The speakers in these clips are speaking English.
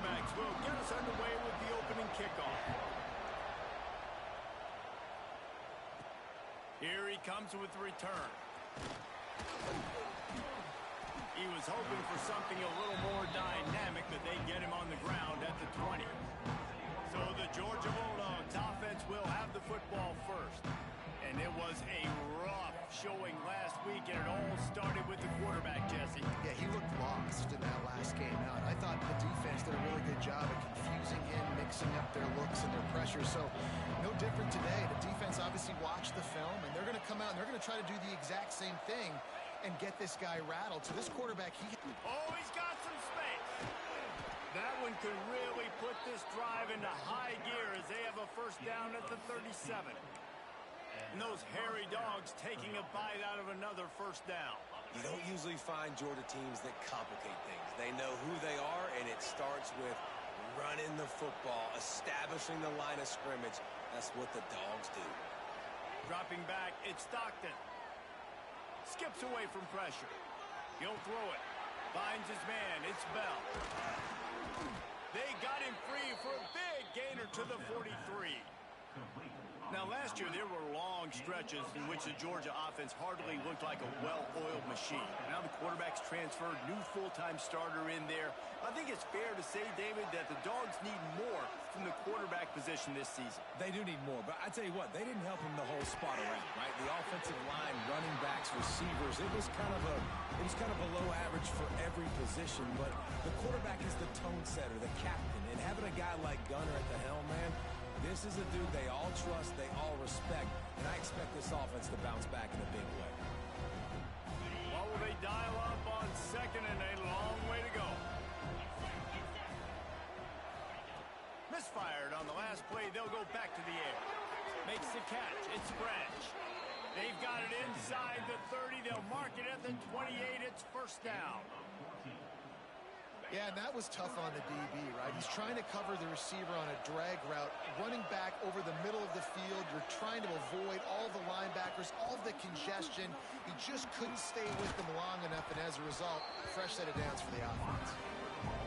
quarterbacks will get us underway with the opening kickoff. Here he comes with the return. He was hoping for something a little more dynamic, but they get him on the ground at the 20. So the Georgia Bulldogs offense will have the football first. And it was a rough showing last week, and it all started with the quarterback, Jesse. Yeah, he looked lost in that last game out. I thought the defense did a really good job of confusing him, mixing up their looks and their pressure. So no different today. The defense obviously watched the film, and they're going to come out and they're going to try to do the exact same thing and get this guy rattled. So this quarterback, Oh, he's got some space. That one could really put this drive into high gear as they have a first down at the 37. And those hairy dogs taking a bite out of another first down. You don't usually find Georgia teams that complicate things. They know who they are, and it starts with running the football, establishing the line of scrimmage. That's what the dogs do. Dropping back, it's Stockton. Skips away from pressure. He'll throw it. Finds his man. It's Bell. They got him free for a big gainer to the 43. Now, last year, there were long stretches in which the Georgia offense hardly looked like a well-oiled machine. Now the quarterback's transferred, new full-time starter in there. I think it's fair to say, David, that the Dogs need more from the quarterback position this season. They do need more, but I tell you what, they didn't help him the whole spot around, right? The offensive line, running backs, receivers, it was kind of below average for every position, but the quarterback is the tone setter, the captain, and having a guy like Gunner at the helm, man, this is a dude they all trust, they all respect, and I expect this offense to bounce back in a big way. Well, will they dial up on second and a long way to go? Misfired on the last play, they'll go back to the air. Makes the catch, it's Branch. They've got it inside the 30, they'll mark it at the 28, it's first down. Yeah, and that was tough on the DB, right? He's trying to cover the receiver on a drag route, running back over the middle of the field. You're trying to avoid all the linebackers, all the congestion. He just couldn't stay with them long enough, and as a result, fresh set of downs for the offense.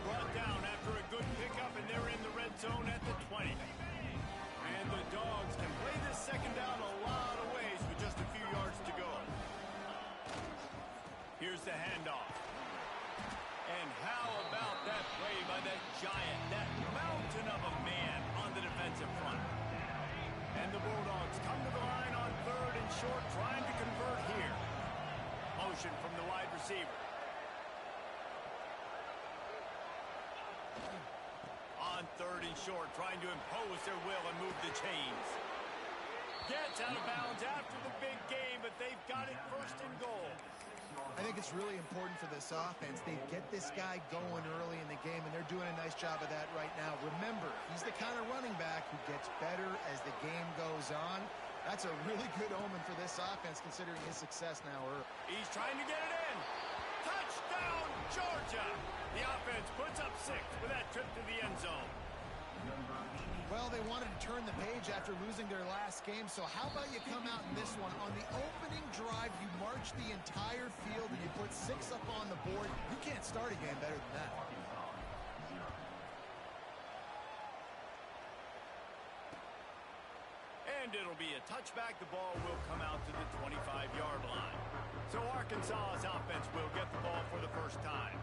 Brought down after a good pickup, and they're in the red zone at the 20. And the Dogs can play this second down a lot of ways with just a few yards to go. Here's the handoff. And how about that play by that giant, that mountain of a man on the defensive front? And the Bulldogs come to the line on third and short, trying to convert here. Motion from the wide receiver. On third and short, trying to impose their will and move the chains. Gets out of bounds after the big game, but they've got it first and goal. I think it's really important for this offense. They get this guy going early in the game, and they're doing a nice job of that right now. Remember, he's the kind of running back who gets better as the game goes on. That's a really good omen for this offense, considering his success now early. He's trying to get it in. Touchdown, Georgia! The offense puts up 6 with that trip to the end zone. Well, they wanted to turn the page after losing their last game, so how about you come out in this one? On the opening drive, you march the entire field and you put 6 up on the board. You can't start a game better than that. And it'll be a touchback. The ball will come out to the 25-yard line. So Arkansas's offense will get the ball for the first time.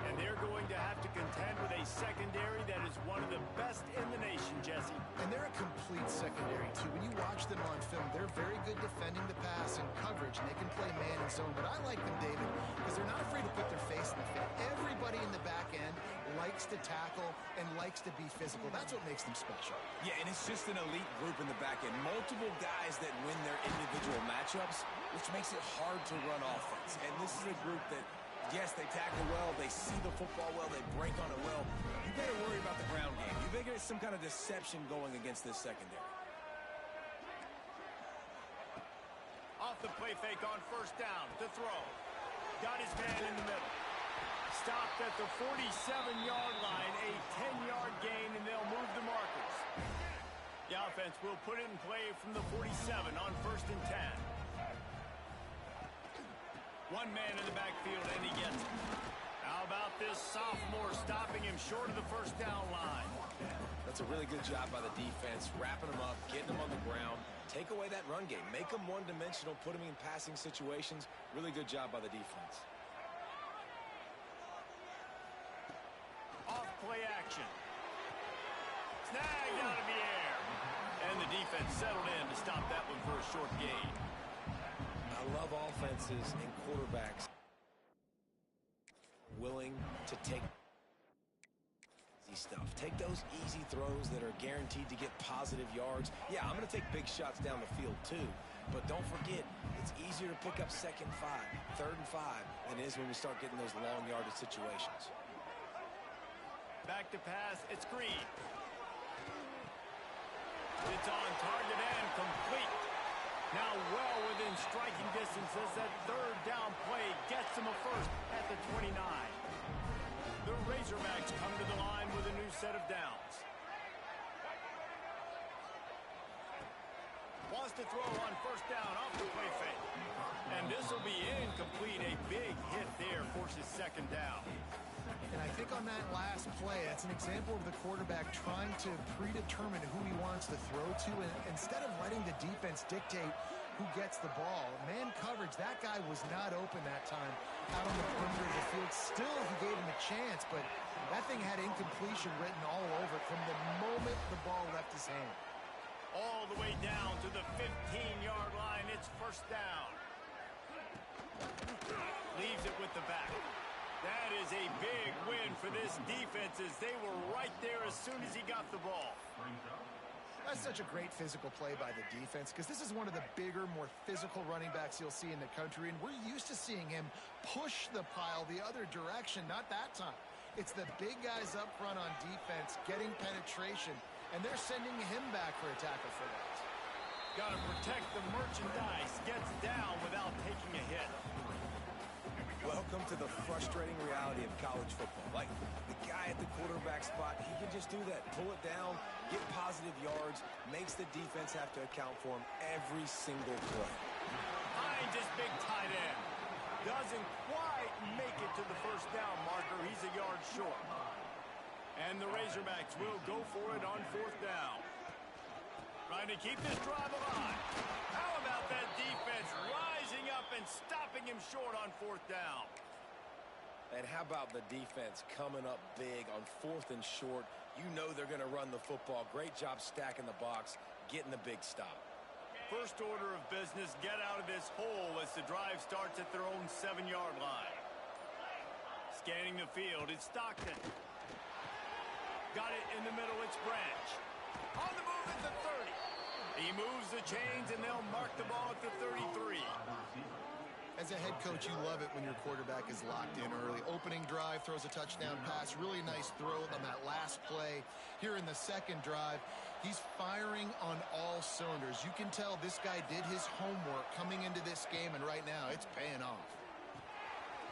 And they're going to have to contend with a secondary that is one of the best in the nation, Jesse. And they're a complete secondary, too. When you watch them on film, they're very good defending the pass and coverage, and they can play man and zone. But I like them, David, because they're not afraid to put their face in the field. Everybody in the back end likes to tackle and likes to be physical. That's what makes them special. Yeah, and it's just an elite group in the back end. Multiple guys that win their individual matchups, which makes it hard to run offense. And this is a group that, yes, they tackle well, they see the football well, they break on it well. You better worry about the ground game. You better get some kind of deception going against this secondary. Off the play fake on first down to throw. Got his man in the middle. Stopped at the 47-yard line, a 10-yard gain, and they'll move the markers. The offense will put it in play from the 47 on first and 10. One man in the backfield, and he gets it. How about this sophomore stopping him short of the first down line? That's a really good job by the defense, wrapping them up, getting them on the ground. Take away that run game. Make them one-dimensional, put them in passing situations. Really good job by the defense. Off play action. Snagged out of the air. And the defense settled in to stop that one for a short gain. I love offenses and quarterbacks willing to take easy stuff. Take those easy throws that are guaranteed to get positive yards. Yeah, I'm going to take big shots down the field too. But don't forget, it's easier to pick up 2nd and 5, 3rd and 5 than it is when we start getting those long yardage situations. Back to pass. It's Green. It's on target and complete. Now well within striking distance as that 3rd down play gets him a first at the 29. The Razorbacks come to the line with a new set of downs. Wants to throw on 1st down off the play fake. And this will be incomplete. A big hit there forces 2nd down. And I think on that last play, that's an example of the quarterback trying to predetermine who he wants to throw to, and instead of letting the defense dictate who gets the ball. Man coverage, that guy was not open that time out on the perimeter of the field. Still, he gave him a chance, but that thing had incompletion written all over it from the moment the ball left his hand. All the way down to the 15-yard line. It's 1st down. Leaves it with the back. That is a big win for this defense as they were right there as soon as he got the ball. That's such a great physical play by the defense because this is one of the bigger, more physical running backs you'll see in the country, and we're used to seeing him push the pile the other direction. Not that time. It's the big guys up front on defense getting penetration, and they're sending him back for a tackle for that. Got to protect the merchandise. Gets down without taking a hit. Welcome to the frustrating reality of college football. Like, the guy at the quarterback spot, he can just do that. Pull it down, get positive yards, makes the defense have to account for him every single play. Finds his big tight end. Doesn't quite make it to the 1st down marker. He's a yard short. And the Razorbacks will go for it on 4th down. Trying to keep this drive alive. How about that defense rising up and stopping him short on 4th down? And how about the defense coming up big on 4th and short? You know they're going to run the football. Great job stacking the box, getting the big stop. First order of business, get out of this hole as the drive starts at their own 7-yard line. Scanning the field, it's Stockton. Got it in the middle, it's Branch. On the move at the 30. He moves the chains, and they'll mark the ball at the 33. As a head coach, you love it when your quarterback is locked in early. Opening drive, throws a touchdown pass. Really nice throw on that last play. Here in the 2nd drive, he's firing on all cylinders. You can tell this guy did his homework coming into this game, and right now it's paying off.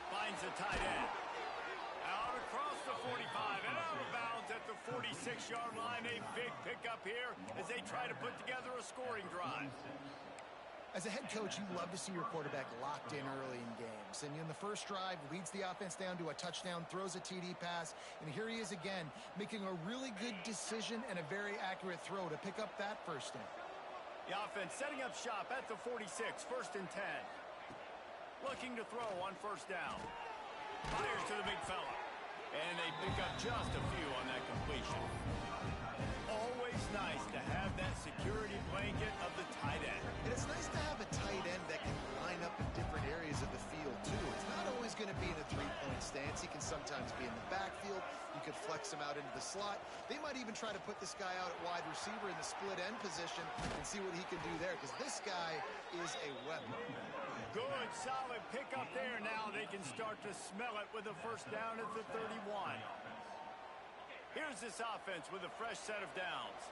Finds the tight end. Out across the 45 and out of bounds at the 46-yard line. A big pickup here as they try to put together a scoring drive. As a head coach, you love to see your quarterback locked in early in games. And in the first drive, leads the offense down to a touchdown, throws a TD pass, and here he is again, making a really good decision and a very accurate throw to pick up that 1st down. The offense setting up shop at the 46, 1st and 10. Looking to throw on 1st down. Fires to the big fella. And they pick up just a few on that completion. Always nice to have that security blanket of the tight end. And it's nice to have a tight end that can line up in different areas of the field, too. It's not always going to be in a 3-point stance. He can sometimes be in the backfield. You could flex him out into the slot. They might even try to put this guy out at wide receiver in the split end position and see what he can do there, because this guy is a weapon. Good, solid pickup there. Now they can start to smell it with a 1st down at the 31. Here's this offense with a fresh set of downs.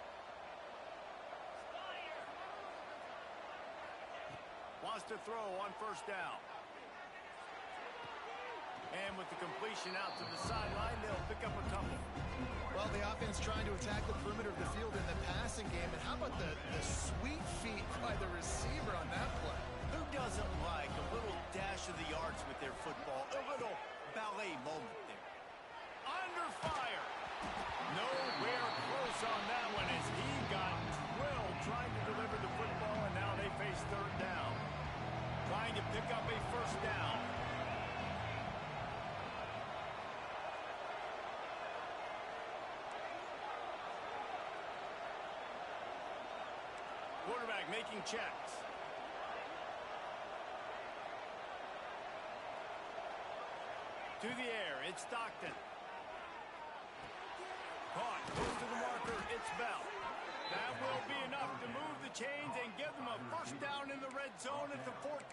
Wants to throw on 1st down. And with the completion out to the sideline, they'll pick up a couple. Well, the offense trying to attack the perimeter of the field in the passing game. And how about the sweet feet by the receiver on that play? Who doesn't like a little dash of the arts with their football? A little ballet moment. quarterback making checks. To the air, it's Stockton. Caught, goes to the marker, it's Bell. That will be enough to move the chains and give them a first down in the red zone at the 14.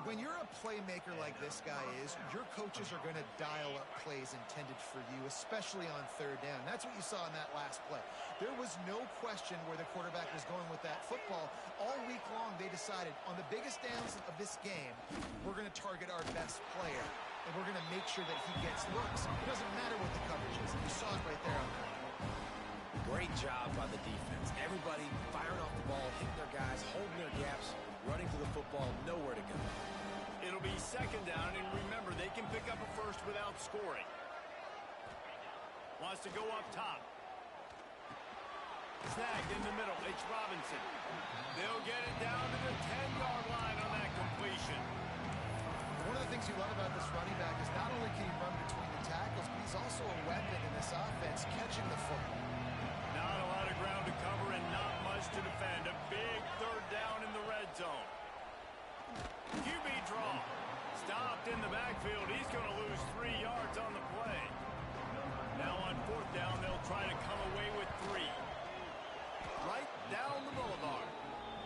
When you're a playmaker like this guy is, your coaches are going to dial up plays intended for you, especially on third down. That's what you saw in that last play. There was no question where the quarterback was going with that football. All week long, they decided on the biggest downs of this game, we're going to target our best player, and we're going to make sure that he gets looks. It doesn't matter what the coverage is. You saw it right there on that. Great job by the defense. Everybody firing off the ball, hitting their guys, holding their gaps, running to the football, nowhere to go. It'll be second down, and remember, they can pick up a first without scoring. Wants to go up top. Snagged in the middle. It's Robinson. They'll get it down to the 10-yard line on that completion. One of the things you love about this running back is not only can he run between the tackles, but he's also a weapon in this offense, catching the football. Not a lot of ground to cover and not much to defend. A big third down in the red zone. QB draw. Stopped in the backfield. He's going to lose 3 yards on the play. Now on fourth down, they'll try to come away with 3. Right down the boulevard.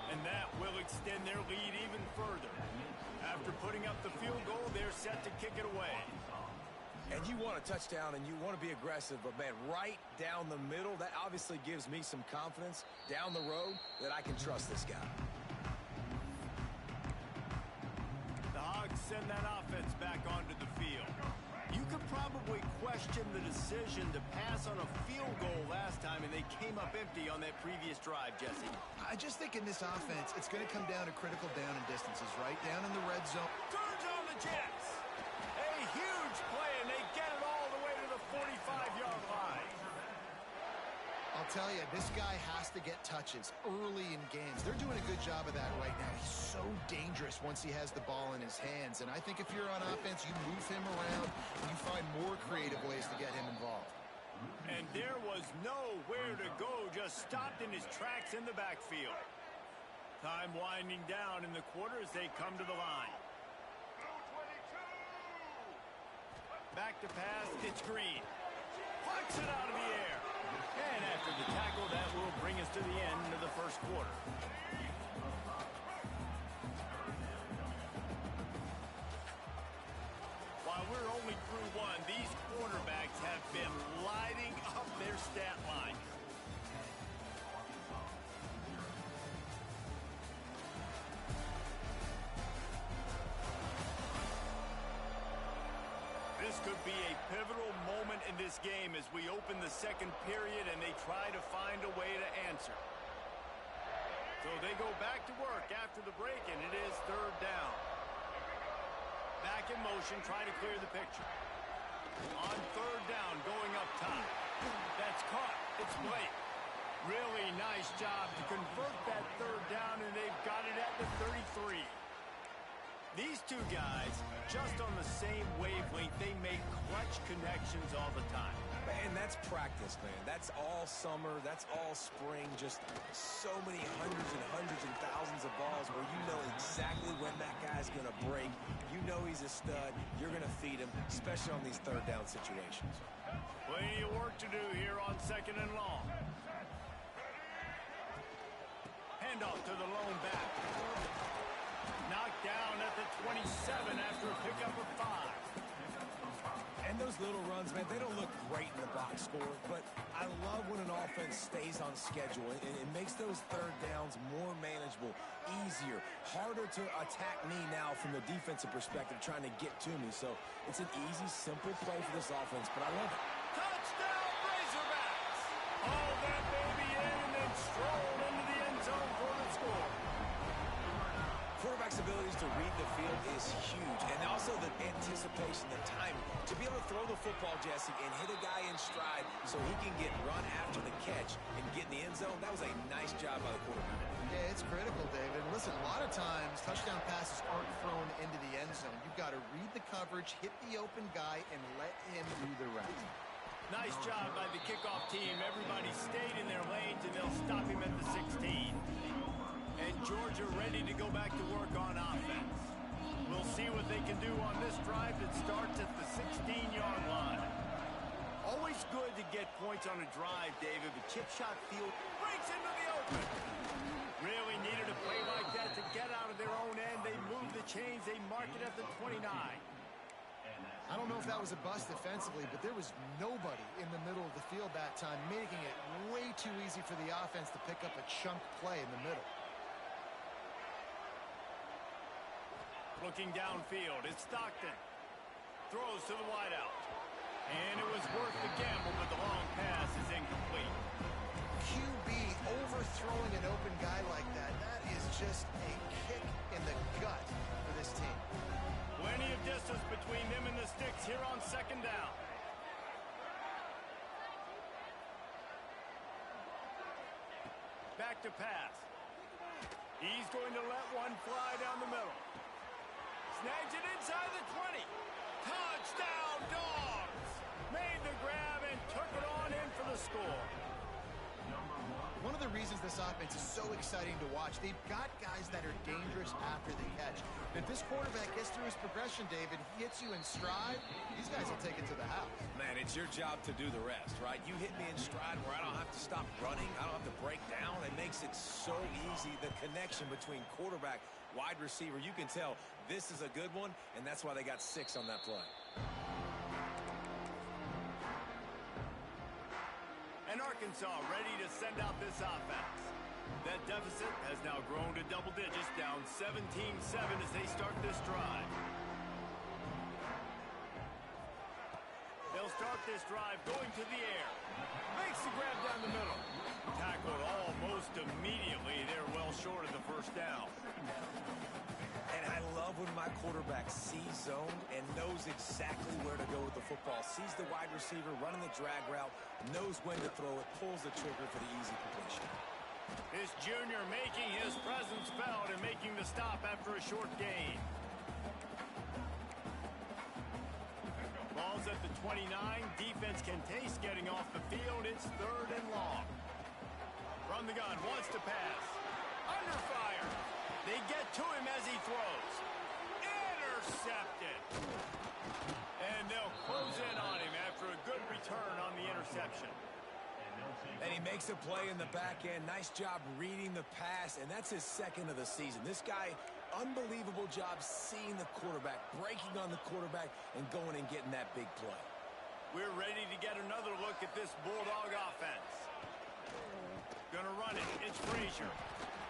And that will extend their lead even further. After putting up the field goal, they're set to kick it away. And you want a touchdown and you want to be aggressive, but man, right down the middle, that obviously gives me some confidence down the road that I can trust this guy. The Hogs send that offense back onto the field. You could probably question the decision to pass on a field goal last time, and they came up empty on that previous drive, Jesse. I just think in this offense, it's going to come down to critical down and distances, right? Down in the red zone. Turns on the Jets. A huge play, and they get it all the way to the 45-yard line. I'll tell you, this guy has to get touches early in games. They're doing a good job of that right now. He's so dangerous once he has the ball in his hands. And I think if you're on offense, you move him around and you find more creative ways to get him involved. And there was nowhere to go, just stopped in his tracks in the backfield. Time winding down in the quarter as they come to the line. Back to pass, it's Green. Plucks it out of the air. And after the tackle, that will bring us to the end of the first quarter. While we're only through one, these quarterbacks have been lighting up their stat line. This could be a pivotal moment in this game as we open the second period and they try to find a way to answer. So they go back to work after the break, and it is third down. Back in motion, try to clear the picture. On third down, going up top. That's caught. It's Blake. Really nice job to convert that third down, and they've got it at the 33. These two guys, just on the same wavelength, they make clutch connections all the time. And that's practice, man. That's all summer. That's all spring. Just so many hundreds and thousands of balls where you know exactly when that guy's going to break. You know he's a stud. You're going to feed him, especially on these third down situations. Plenty of work to do here on second and long. Handoff to the lone back. Knocked down at the 27 after a pickup of 5. And those little runs, man, they don't look great in the box score, but I love when an offense stays on schedule. It makes those third downs more manageable, easier, harder to attack me now from the defensive perspective trying to get to me. So it's an easy, simple play for this offense, but I love it. Touchdown, Razorbacks! Haul that baby in and then stroll into the end zone for the score. Quarterback's abilities to read the field is huge, and also the anticipation, the timing. To be able to throw the football, Jesse, and hit a guy in stride so he can get run after the catch and get in the end zone, that was a nice job by the quarterback. Yeah, it's critical, David. Listen, a lot of times touchdown passes aren't thrown into the end zone. You've got to read the coverage, hit the open guy, and let him do the rest. Nice job by the kickoff team. Everybody stayed in their lanes, and they'll stop him at the 16. And Georgia ready to go back to work on offense. We'll see what they can do on this drive that starts at the 16-yard line. Always good to get points on a drive, David, but chip shot field breaks into the open. Really needed a play like that to get out of their own end. They move the chains. They mark it at the 29. I don't know if that was a bust defensively, but there was nobody in the middle of the field that time, making it way too easy for the offense to pick up a chunk play in the middle. Looking downfield, it's Stockton. Throws to the wideout. And it was worth the gamble, but the long pass is incomplete. QB overthrowing an open guy like that, that is just a kick in the gut for this team. Plenty of distance between them and the sticks here on second down. Back to pass. He's going to let one fly down the middle. Snags it inside the 20. Touchdown, Dogs! Made the grab and took it on in for the score. One of the reasons this offense is so exciting to watch, they've got guys that are dangerous after the catch. If this quarterback gets through his progression, David, he hits you in stride, these guys will take it to the house. Man, it's your job to do the rest, right? You hit me in stride where I don't have to stop running. I don't have to break down. It makes it so easy. The connection between quarterback, wide receiver, you can tell this is a good one, and that's why they got 6 on that play. And Arkansas ready to send out this offense. That deficit has now grown to double digits, down 17-7 as they start this drive. They'll start this drive going to the air. Makes the grab down the middle. Tackled almost immediately. They're well short of the first down. And I love when my quarterback sees zone and knows exactly where to go with the football. Sees the wide receiver running the drag route, knows when to throw it, pulls the trigger for the easy completion. This junior making his presence felt and making the stop after a short gain. Ball's at the 29. Defense can taste getting off the field. It's 3rd and long. From the gun, wants to pass. Under fire. They get to him as he throws. Intercepted. And they'll close in on him after a good return on the interception. And he makes a play in the back end. Nice job reading the pass, and that's his 2nd of the season. This guy, unbelievable job seeing the quarterback, breaking on the quarterback, and going and getting that big play. We're ready to get another look at this Bulldog offense. Gonna run it. It's Frazier.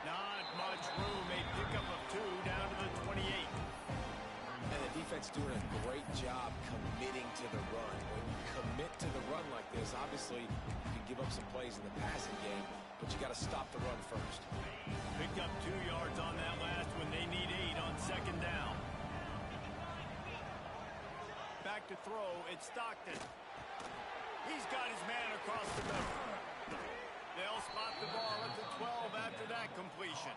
Not much room. A pickup of 2 down to the 28. And the defense doing a great job committing to the run. When you commit to the run like this, obviously you can give up some plays in the passing game, but you got to stop the run first. Picked up 2 yards on that last when they need 8 on second down. Back to throw. It's Stockton. He's got his man across the middle. They'll spot the ball at the 12 after that completion.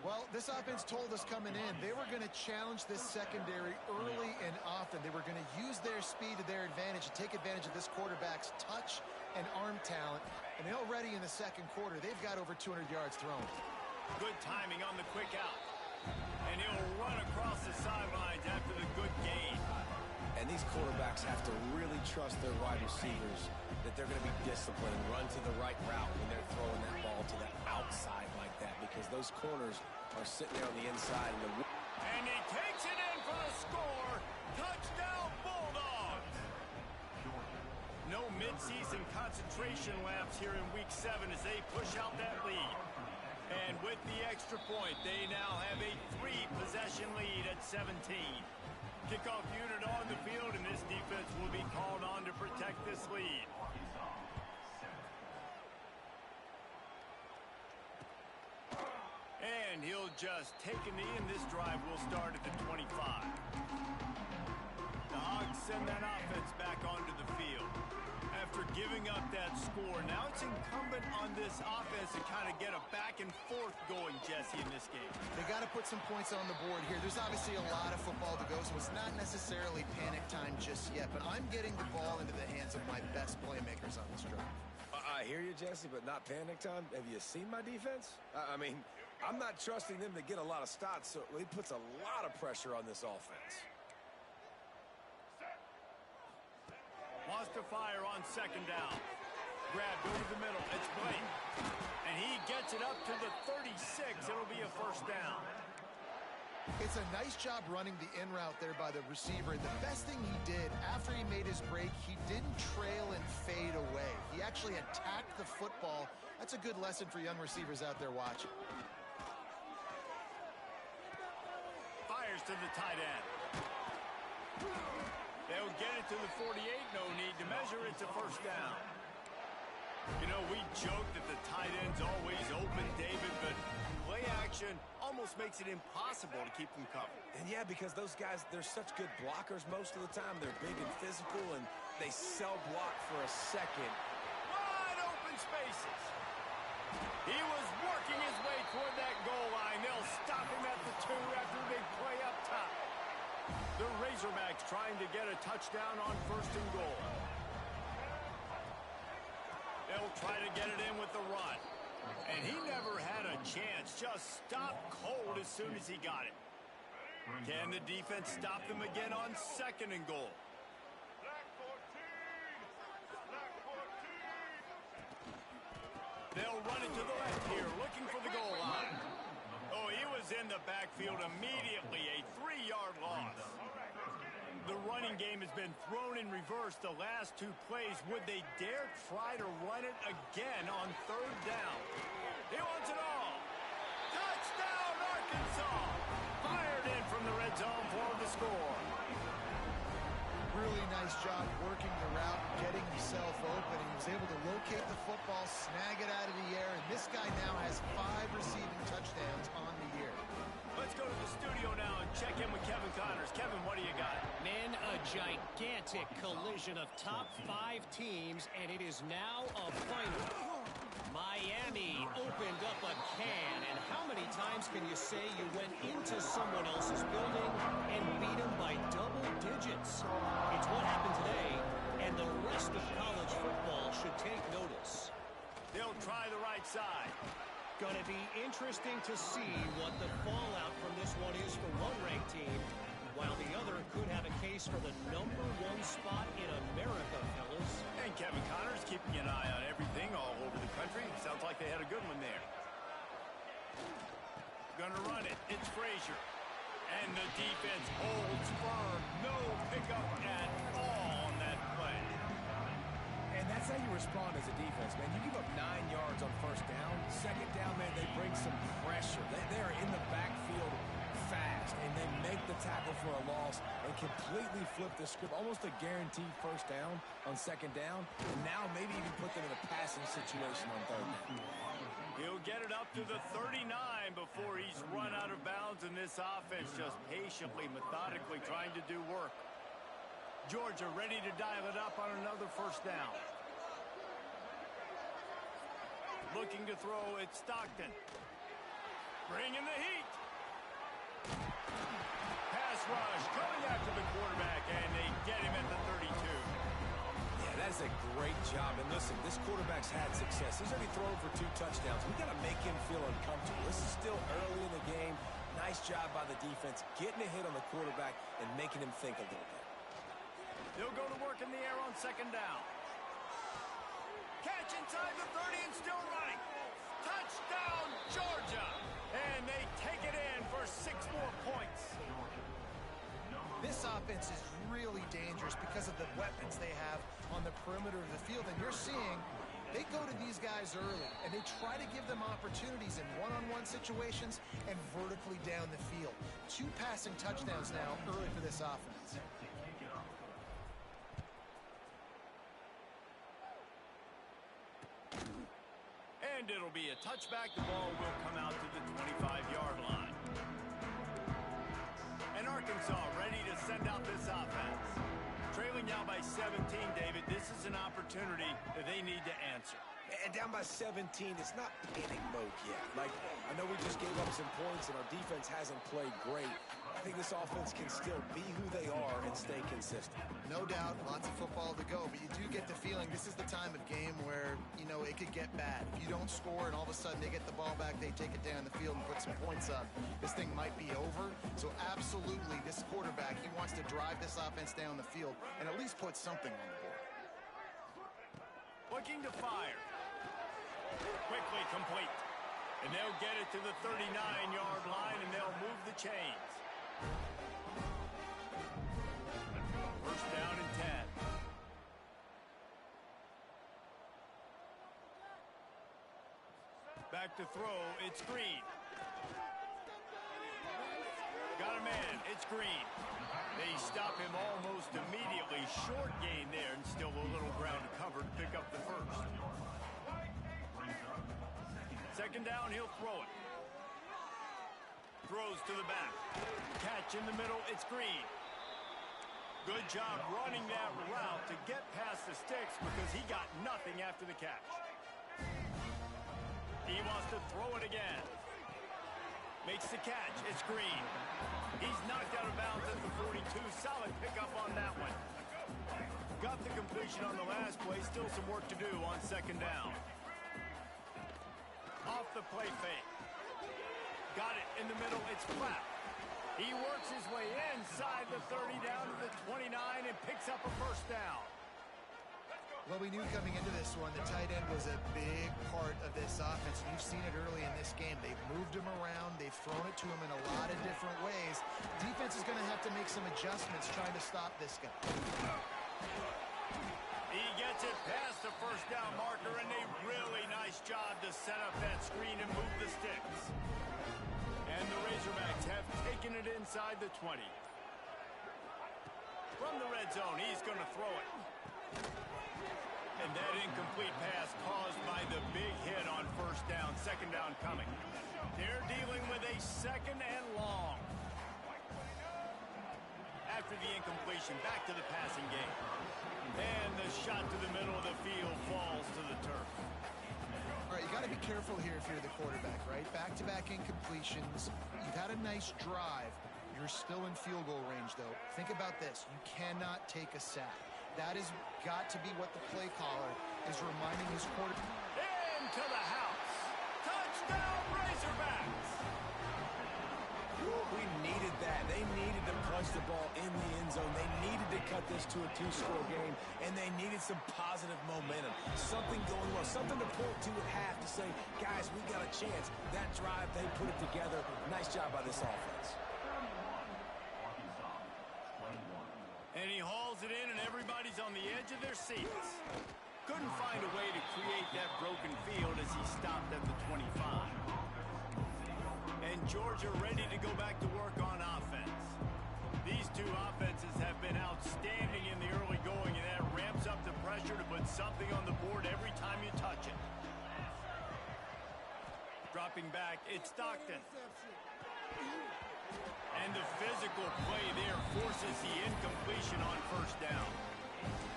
Well, this offense told us coming in they were going to challenge this secondary early and often. They were going to use their speed to their advantage and take advantage of this quarterback's touch and arm talent. And already in the second quarter, they've got over 200 yards thrown. Good timing on the quick out. And he'll run across the sidelines after the good gain. And these quarterbacks have to really trust their wide receivers that they're going to be disciplined, run to the right route when they're throwing that ball to the outside like that, because those corners are sitting there on the inside. And he takes it in for the score. Touchdown, Bulldogs. No midseason concentration laps here in Week 7 as they push out that lead. And with the extra point, they now have a 3-possession lead at 17. Kickoff unit on the field, and this defense will be called on to protect this lead. And he'll just take a knee, and this drive will start at the 25. The Hogs send that offense back onto the field. After giving up that score. Now it's incumbent on this offense to kind of get a back and forth going, Jesse, in this game. They got to put some points on the board here. There's obviously a lot of football to go, so it's not necessarily panic time just yet, but I'm getting the ball into the hands of my best playmakers on this drive. I hear you, Jesse, but not panic time. Have you seen my defense? I mean, I'm not trusting them to get a lot of stops, so it puts a lot of pressure on this offense. Wants to fire on second down. Grab, go to the middle. It's Blake. And he gets it up to the 36. It'll be a first down. It's a nice job running the in route there by the receiver. And the best thing he did after he made his break, he didn't trail and fade away. He actually attacked the football. That's a good lesson for young receivers out there watching. Fires to the tight end. They'll get it to the 48. No need to measure. It's a first down. You know, we joke that the tight end's always open, David, but play action almost makes it impossible to keep them covered. And yeah, because those guys, they're such good blockers most of the time. They're big and physical, and they sell block for a second. Wide open spaces. He was working his way toward that goal line. They'll stop him at the 2 after a big play up top. The Razorbacks trying to get a touchdown on first and goal. They'll try to get it in with the run. And he never had a chance. Just stopped cold as soon as he got it. Can the defense stop them again on second and goal? They'll run it to the left here, looking for the goal line. Oh, he was in the backfield immediately. A 3-yard loss. The running game has been thrown in reverse the last 2 plays. Would they dare try to run it again on third down? He wants it all. Touchdown, Arkansas. Fired in from the red zone for the score. Really nice job working the route, getting himself open. He was able to locate the football, snag it out of the air, and this guy now has 5 receiving touchdowns on the year. Let's go to the studio now and check in with Kevin Connors. Kevin, what do you got? Men, a gigantic collision of top 5 teams, and it is now a final. Miami opened up a can, and how many times can you say you went into someone else's building and beat them by double digits? It's what happened today, and the rest of college football should take notice. They'll try the right side. Going to be interesting to see what the fallout from this one is for one ranked team, while the other could have a case for the #1 spot in America, fellas. And Kevin Connors keeping an eye on everything all over the country. Sounds like they had a good one there. Gonna run it. It's Frazier. And the defense holds firm. No pickup at all on that play. And that's how you respond as a defense, man. You give up 9 yards on first down. Second down, man, they bring some pressure. They are in the backfield fast, and they make the tackle for a loss and completely flip the script. Almost a guaranteed first down on second down. And now maybe even put them in a passing situation on third down. He'll get it up to the 39 before he's run out of bounds, and this offense just patiently, methodically trying to do work. Georgia ready to dial it up on another first down. Looking to throw, it's Stockton. Bringing the heat. Pass rush, coming after the quarterback, and they get him at the 32. Yeah, that's a great job. And listen, this quarterback's had success. He's already thrown for 2 touchdowns. We got to make him feel uncomfortable. This is still early in the game. Nice job by the defense, getting a hit on the quarterback and making him think a little bit. They'll go to work in the air on second down. Catch inside the 30 and still running. Touchdown, Georgia. And they take it in for 6 more points. This offense is really dangerous because of the weapons they have on the perimeter of the field. And you're seeing they go to these guys early, and they try to give them opportunities in one-on-one situations and vertically down the field. 2 passing touchdowns now early for this offense. And it'll be a touchback. The ball will come out to the 25-yard line. And Arkansas ready to send out this offense. Trailing now by 17, David. This is an opportunity opportunity that they need to answer. And down by 17, it's not panic mode yet. Like, I know we just gave up some points and our defense hasn't played great. I think this offense can still be who they are and stay consistent. No doubt, lots of football to go, but you do get the feeling this is the time of game where, you know, it could get bad. If you don't score and all of a sudden they get the ball back, they take it down the field and put some points up, this thing might be over. So absolutely, this quarterback, he wants to drive this offense down the field and at least put something on the board. Looking to fire. Quickly complete. And they'll get it to the 39-yard line, and they'll move the chains. First down and 10. Back to throw, it's Green. Got a man, it's Green. They stop him almost immediately. Short gain there, and still a little ground to cover to pick up the first. Second down, he'll throw it. Throws to the back. Catch in the middle, it's Green. Good job running that route to get past the sticks because he got nothing after the catch. He wants to throw it again. Makes the catch, it's Green. He's knocked out of bounds at the 42. Solid pickup on that one. Got the completion on the last play. Still some work to do on second down. Off the play fake. Got it in the middle. It's Platt. He works his way inside the 30 down to the 29 and picks up a first down. Well, we knew coming into this one, the tight end was a big part of this offense. And you've seen it early in this game. They've moved him around. They've thrown it to him in a lot of different ways. Defense is going to have to make some adjustments trying to stop this guy. He gets it past the first down marker, and a really nice job to set up that screen and move the sticks. And the Razorbacks have taken it inside the 20. From the red zone, he's going to throw it. And that incomplete pass caused by the big hit on first down. Second down coming. They're dealing with a second and long. After the incompletion, back to the passing game. And the shot to the middle of the field falls to the turf. All right, you got to be careful here if you're the quarterback, right? Back-to-back incompletions. You've had a nice drive. You're still in field goal range, though. Think about this. You cannot take a sack. That has got to be what the play caller is reminding his quarterback. Into the house. Touchdown, Razorbacks. We needed that. They needed to punch the ball in the end zone. They needed to cut this to a two-score game, and they needed some positive momentum. Something going well, something to point to at half to say, guys, we got a chance. That drive, they put it together. Nice job by this offense. And he hauls it in, and everybody's on the edge of their seats. Couldn't find a way to create that broken field as he stopped at the 25. And Georgia ready to go back to work on offense. These two offenses have been outstanding in the early going, and that ramps up the pressure to put something on the board every time you touch it. Dropping back, it's Stockton. And the physical play there forces the incompletion on first down.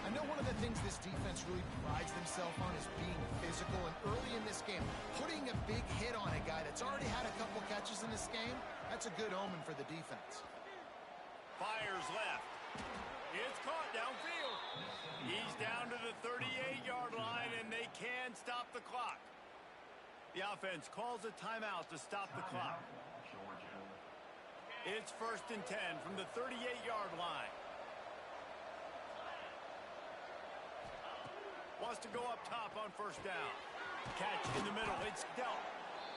I know one of the things this defense really prides themselves on is being physical, and early in this game, putting a big hit on a guy that's already had a couple catches in this game, that's a good omen for the defense. Fires left. It's caught downfield. He's down to the 38-yard line, and they can stop the clock. The offense calls a timeout to stop the clock. It's first and 10 from the 38-yard line. Wants to go up top on first down. Catch in the middle. It's dealt.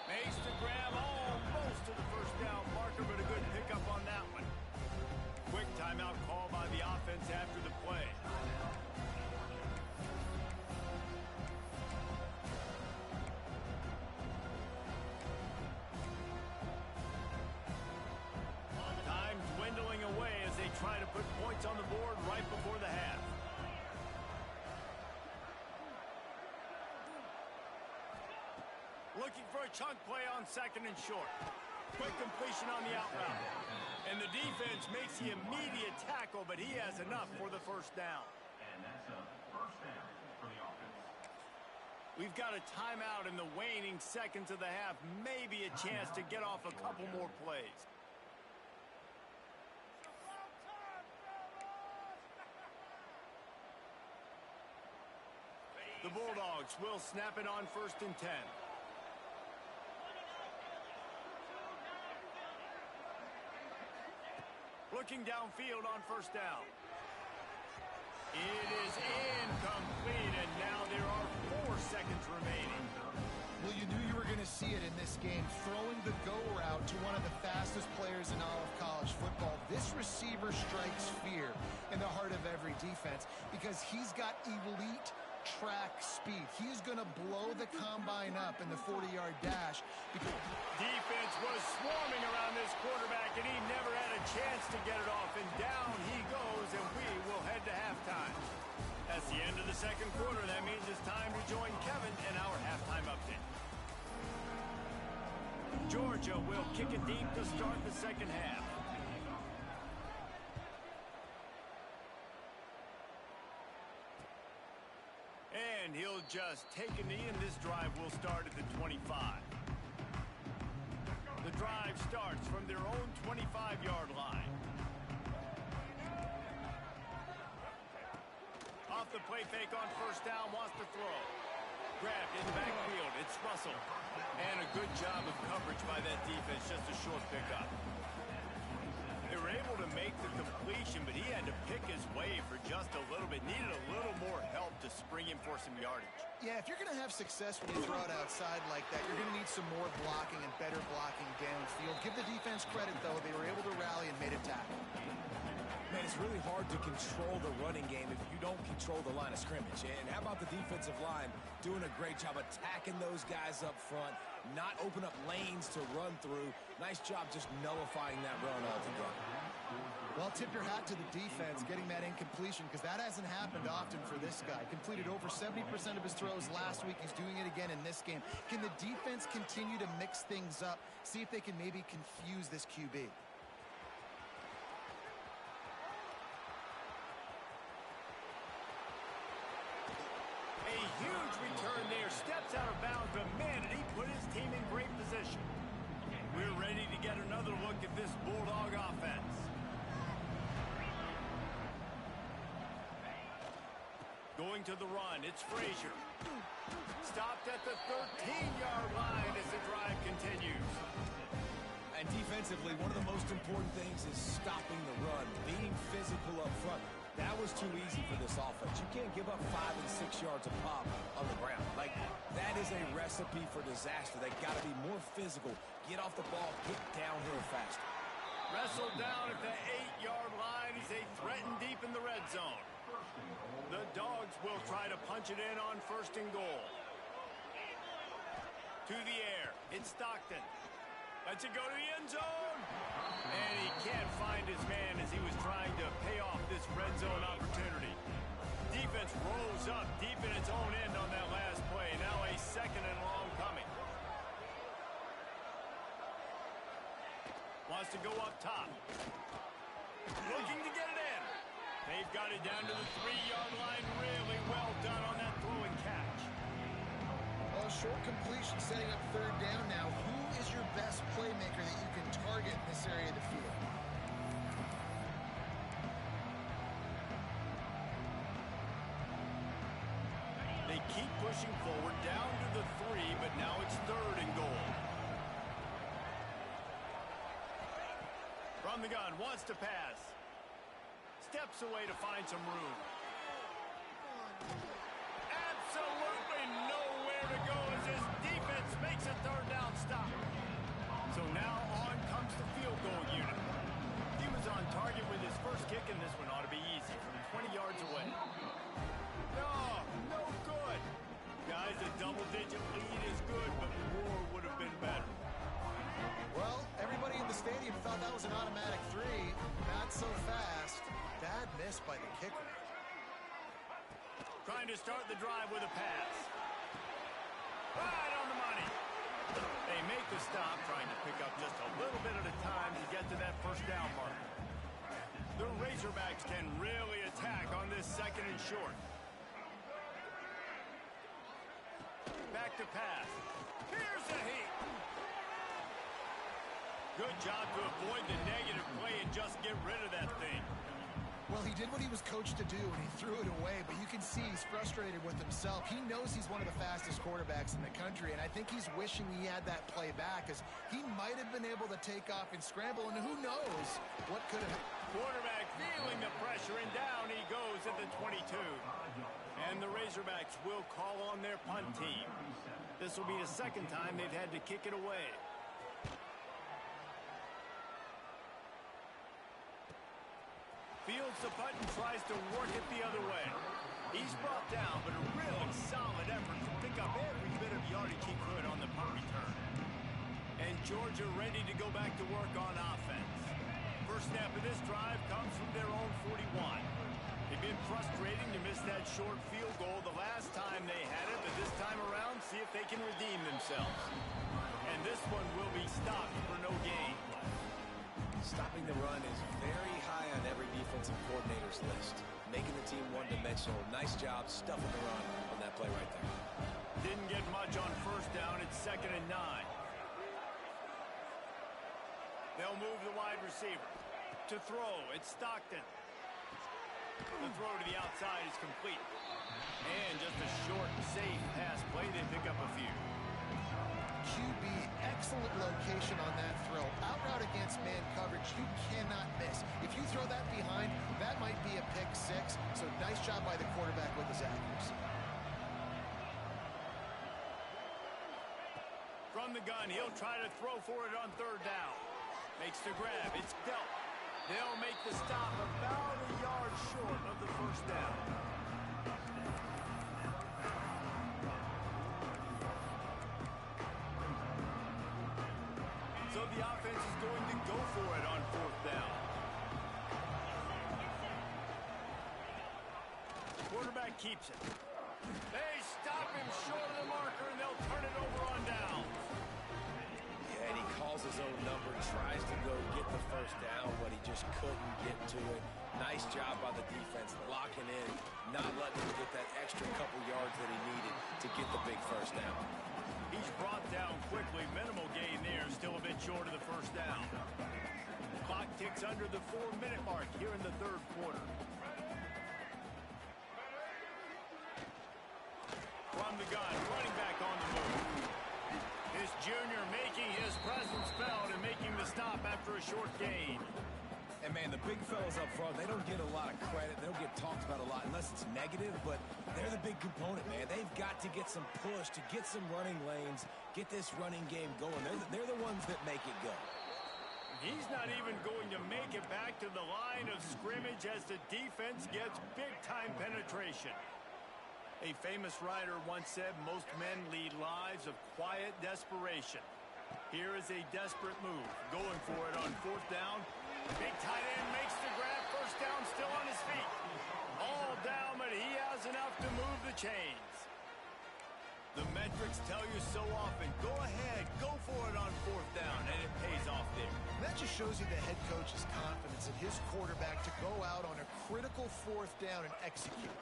Makes the grab almost to the first down marker, but a good pickup on that one. Quick timeout call by the offense after the play. Time dwindling away as they try to put points on the board right before the half. Looking for a chunk play on second and short. Quick completion on the out route. And the defense makes the immediate tackle, but he has enough for the first down. And that's a first down for the We've got a timeout in the waning seconds of the half. Maybe a chance to get off a couple more plays. The Bulldogs will snap it on 1st and 10. Looking downfield on 1st down. It is incomplete, and now there are 4 seconds remaining. Well, you knew you were going to see it in this game, throwing the go route to one of the fastest players in all of college football. This receiver strikes fear in the heart of every defense because he's got elite track speed. He's going to blow the combine up in the 40-yard dash. Defense was swarming around this quarterback, and he never had a chance to get it off. And down he goes, and we will head to halftime. That's the end of the second quarter. That means it's time to join Kevin in our halftime update. Georgia will kick it deep to start the second half. And he'll just take a knee, and this drive will start at the 25. The drive starts from their own 25-yard line. Off the play fake on 1st down, wants to throw. Grabbed in the backfield, it's Russell. And a good job of coverage by that defense, just a short pickup. They were able to make the completion, but he had to pick his way for just a little bit. Needed a little more help to spring him for some yardage. Yeah, if you're going to have success when you throw it outside like that, you're going to need some more blocking and better blocking downfield. Give the defense credit, though. They were able to rally and made a tackle. Man, it's really hard to control the running game if you don't control the line of scrimmage. And how about the defensive line doing a great job attacking those guys up front, not open up lanes to run through. Nice job just nullifying that run altogether. Well, tip your hat to the defense getting that incompletion because that hasn't happened often for this guy. Completed over 70% of his throws last week. He's doing it again in this game. Can the defense continue to mix things up, see if they can maybe confuse this QB? A huge return there, steps out of bounds, but man, did he put his team in great position. We're ready to get another look at this Bulldog offense. Going to the run, it's Frazier. Stopped at the 13-yard line as the drive continues. And defensively, one of the most important things is stopping the run, being physical up front. That was too easy for this offense. You can't give up 5 and 6 yards a pop on the ground. Like, that is a recipe for disaster. They got to be more physical, get off the ball, get downhill faster. Wrestled down at the 8-yard line as they threaten deep in the red zone. The Dogs will try to punch it in on 1st and goal. To the air, it's Stockton. Lets it go to the end zone. And he can't find his man as he was trying to pay off this red zone opportunity. Defense rolls up deep in its own end on that last play. Now a 2nd and long coming. Wants to go up top. Looking to get it in. They've got it down to the 3-yard line. Really well done on that throw and catch. Well, short completion setting up 3rd down now. Who is your best playmaker that you can target in this area of the field? They keep pushing forward down to the 3, but now it's 3rd and goal. From the gun, wants to pass. Steps away to find some room. Absolutely nowhere to go as his defense makes a 3rd down stop. So now on comes the field goal unit. He was on target with his first kick, and this one ought to be easy from 20 yards away. No good. Guys, a double-digit lead is good, but more would have been better. Well, everybody in the stadium thought that was an automatic 3. Not so fast. Bad miss by the kicker. Trying to start the drive with a pass. Right on the money. They make the stop, trying to pick up just a little bit at a time to get to that 1st down mark. The Razorbacks can really attack on this 2nd and short. to pass. Here's the heat. Good job to avoid the negative play and just get rid of that thing. Well, he did what he was coached to do, and he threw it away, but you can see he's frustrated with himself. He knows he's one of the fastest quarterbacks in the country, and I think he's wishing he had that play back, as he might have been able to take off and scramble, and who knows what could have happened. Quarterback feeling the pressure, and down he goes at the 22. And the Razorbacks will call on their punt team. This will be the second time they've had to kick it away. Fields the punt and tries to work it the other way. He's brought down, but a really solid effort to pick up every bit of yardage he could on the punt return. And Georgia ready to go back to work on offense. First snap of this drive comes from their own 41. They've been frustrating to miss that short field goal the last time they had it, but this time around, see if they can redeem themselves. And this one will be stopped for no gain. Stopping the run is very high on every defensive coordinator's list. Making the team one-dimensional. Nice job stuffing the run on that play right there. Didn't get much on first down. It's 2nd and 9. They'll move the wide receiver. To throw, it's Stockton. The throw to the outside is complete. And just a short, safe pass play. They pick up a few. QB, excellent location on that throw. Out route against man coverage, you cannot miss. If you throw that behind, that might be a pick six. So nice job by the quarterback with his accuracy. From the gun, he'll try to throw for it on 3rd down. Makes the grab. It's dealt. They'll make the stop about a yard short of the first down. So the offense is going to go for it on 4th down. Quarterback keeps it. They stop him short of the marker, and they'll turn it over on down. Yeah, and he calls his own number, tries to go get the first down, but he just couldn't get to it. Nice job by the defense, locking in, not letting him get that extra couple yards that he needed to get the big first down. He's brought down quickly. Minimal gain there. Still a bit short of the first down. Clock ticks under the 4-minute mark here in the 3rd quarter. From the gun, running back on the move. This junior making his presence felt and making the stop after a short gain. And, man, the big fellas up front, they don't get a lot of credit. They don't get talked about a lot unless it's negative, but they're the big component, man. They've got to get some push, to get some running lanes, get this running game going. They're the ones that make it go. He's not even going to make it back to the line of scrimmage as the defense gets big-time penetration. A famous writer once said, most men lead lives of quiet desperation. Here is a desperate move. Going for it on 4th down. Big tight end makes the grab. First down, still on his feet. All down, but he has enough to move the chains. The metrics tell you so often, go ahead, go for it on 4th down, and it pays off there. That just shows you the head coach's confidence in his quarterback to go out on a critical 4th down and execute.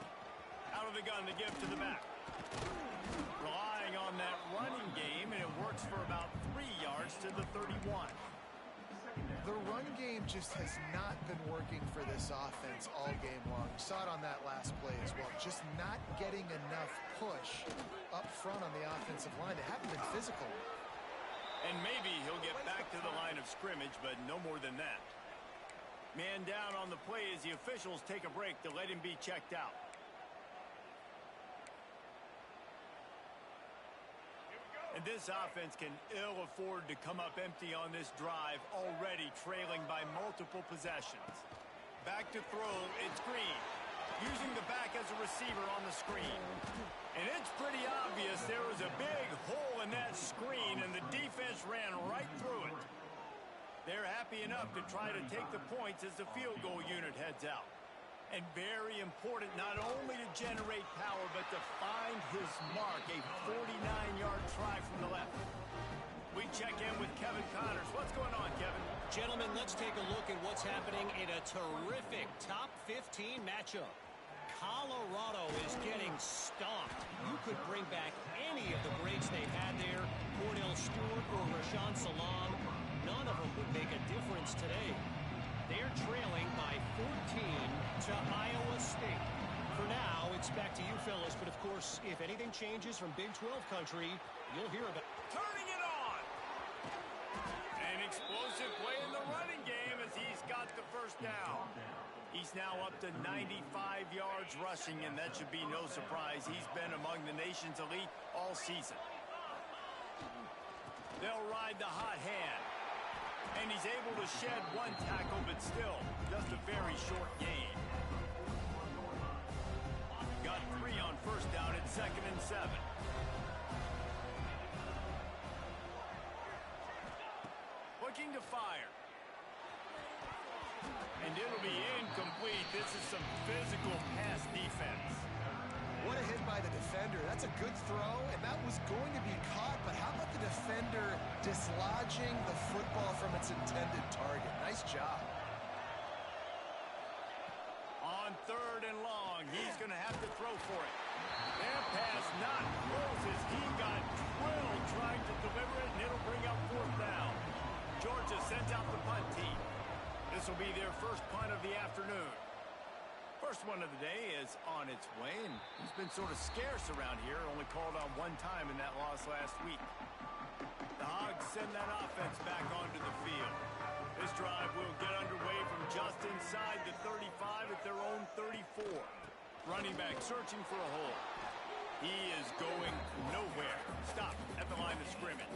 Out of the gun to give to the back. Relying on that running game, and it works for about 3 yards to the 31. The run game just has not been working for this offense all game long. You saw it on that last play as well. Just not getting enough push up front on the offensive line. They haven't been physical. And maybe he'll get back to the line of scrimmage, but no more than that. Man down on the play as the officials take a break to let him be checked out. And this offense can ill afford to come up empty on this drive, already trailing by multiple possessions. Back to throw, it's Green. Using the back as a receiver on the screen. And it's pretty obvious there was a big hole in that screen, and the defense ran right through it. They're happy enough to try to take the points as the field goal unit heads out. And very important not only to generate power, but to find his mark, a 49-yard try from the left. We check in with Kevin Connors. What's going on, Kevin? Gentlemen, let's take a look at what's happening in a terrific top 15 matchup. Colorado is getting stomped. You could bring back any of the greats they've had there, Cordell Stewart or Rashaan Salaam. None of them would make a difference today. They're trailing by 14 to Iowa State. For now, it's back to you fellas, but of course, if anything changes from Big 12 country, you'll hear about it. Turning it on. An explosive play in the running game as he's got the first down. He's now up to 95 yards rushing, and that should be no surprise. He's been among the nation's elite all season. They'll ride the hot hand. And he's able to shed one tackle, but still just a very short gain. Got 3 on first down at 2nd and 7. Looking to fire. And it'll be incomplete. This is some physical pass defense. What a hit by the defender. That's a good throw, and that was going to be caught, but how about the defender dislodging the football from its intended target? Nice job. On 3rd and long, he's going to have to throw for it. That pass not close as he got drilled trying to deliver it, and it'll bring up 4th down. Georgia sends out the punt team. This will be their first punt of the afternoon. First one of the day is on its way, and he's been sort of scarce around here, only called on 1 time in that loss last week. The Hogs send that offense back onto the field. This drive will get underway from just inside the 35 at their own 34. Running back searching for a hole. He is going nowhere. Stop at the line of scrimmage.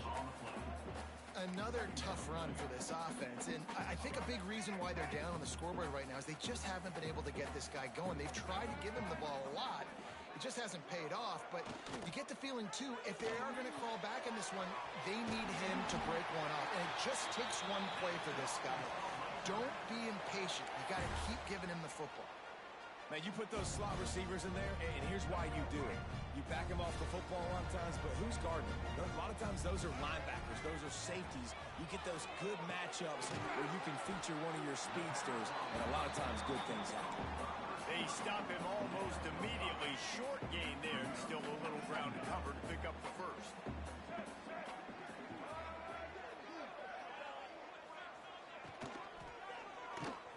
Another tough run for this offense, and I think a big reason why they're down on the scoreboard right now is they just haven't been able to get this guy going. They've tried to give him the ball a lot. It just hasn't paid off, but you get the feeling, too, if they are going to crawl back in this one, they need him to break one off, and it just takes one play for this guy. Don't be impatient. You got to keep giving him the football. Man, you put those slot receivers in there, and here's why you do it. You back them off the football a lot of times, but who's guarding them? A lot of times those are linebackers. Those are safeties. You get those good matchups where you can feature one of your speedsters, and a lot of times good things happen. They stop him almost immediately. Short gain there, and still a little ground to cover to pick up the first.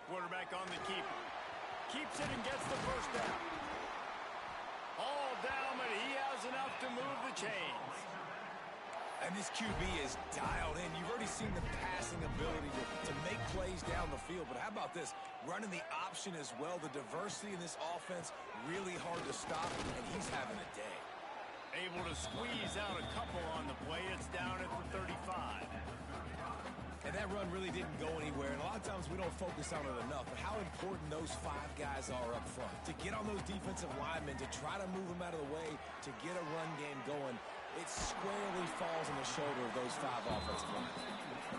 Quarterback on the keeper. Keeps it and gets the first down. All down, but he has enough to move the chains. And this QB is dialed in. You've already seen the passing ability to make plays down the field. But how about this? Running the option as well. The diversity in this offense, really hard to stop, and he's having a day. Able to squeeze out a couple on the play. It's down at the 35. And that run really didn't go anywhere. And a lot of times we don't focus on it enough. But how important those 5 guys are up front. To get on those defensive linemen, to try to move them out of the way, to get a run game going, it squarely falls on the shoulder of those 5 offensive linemen.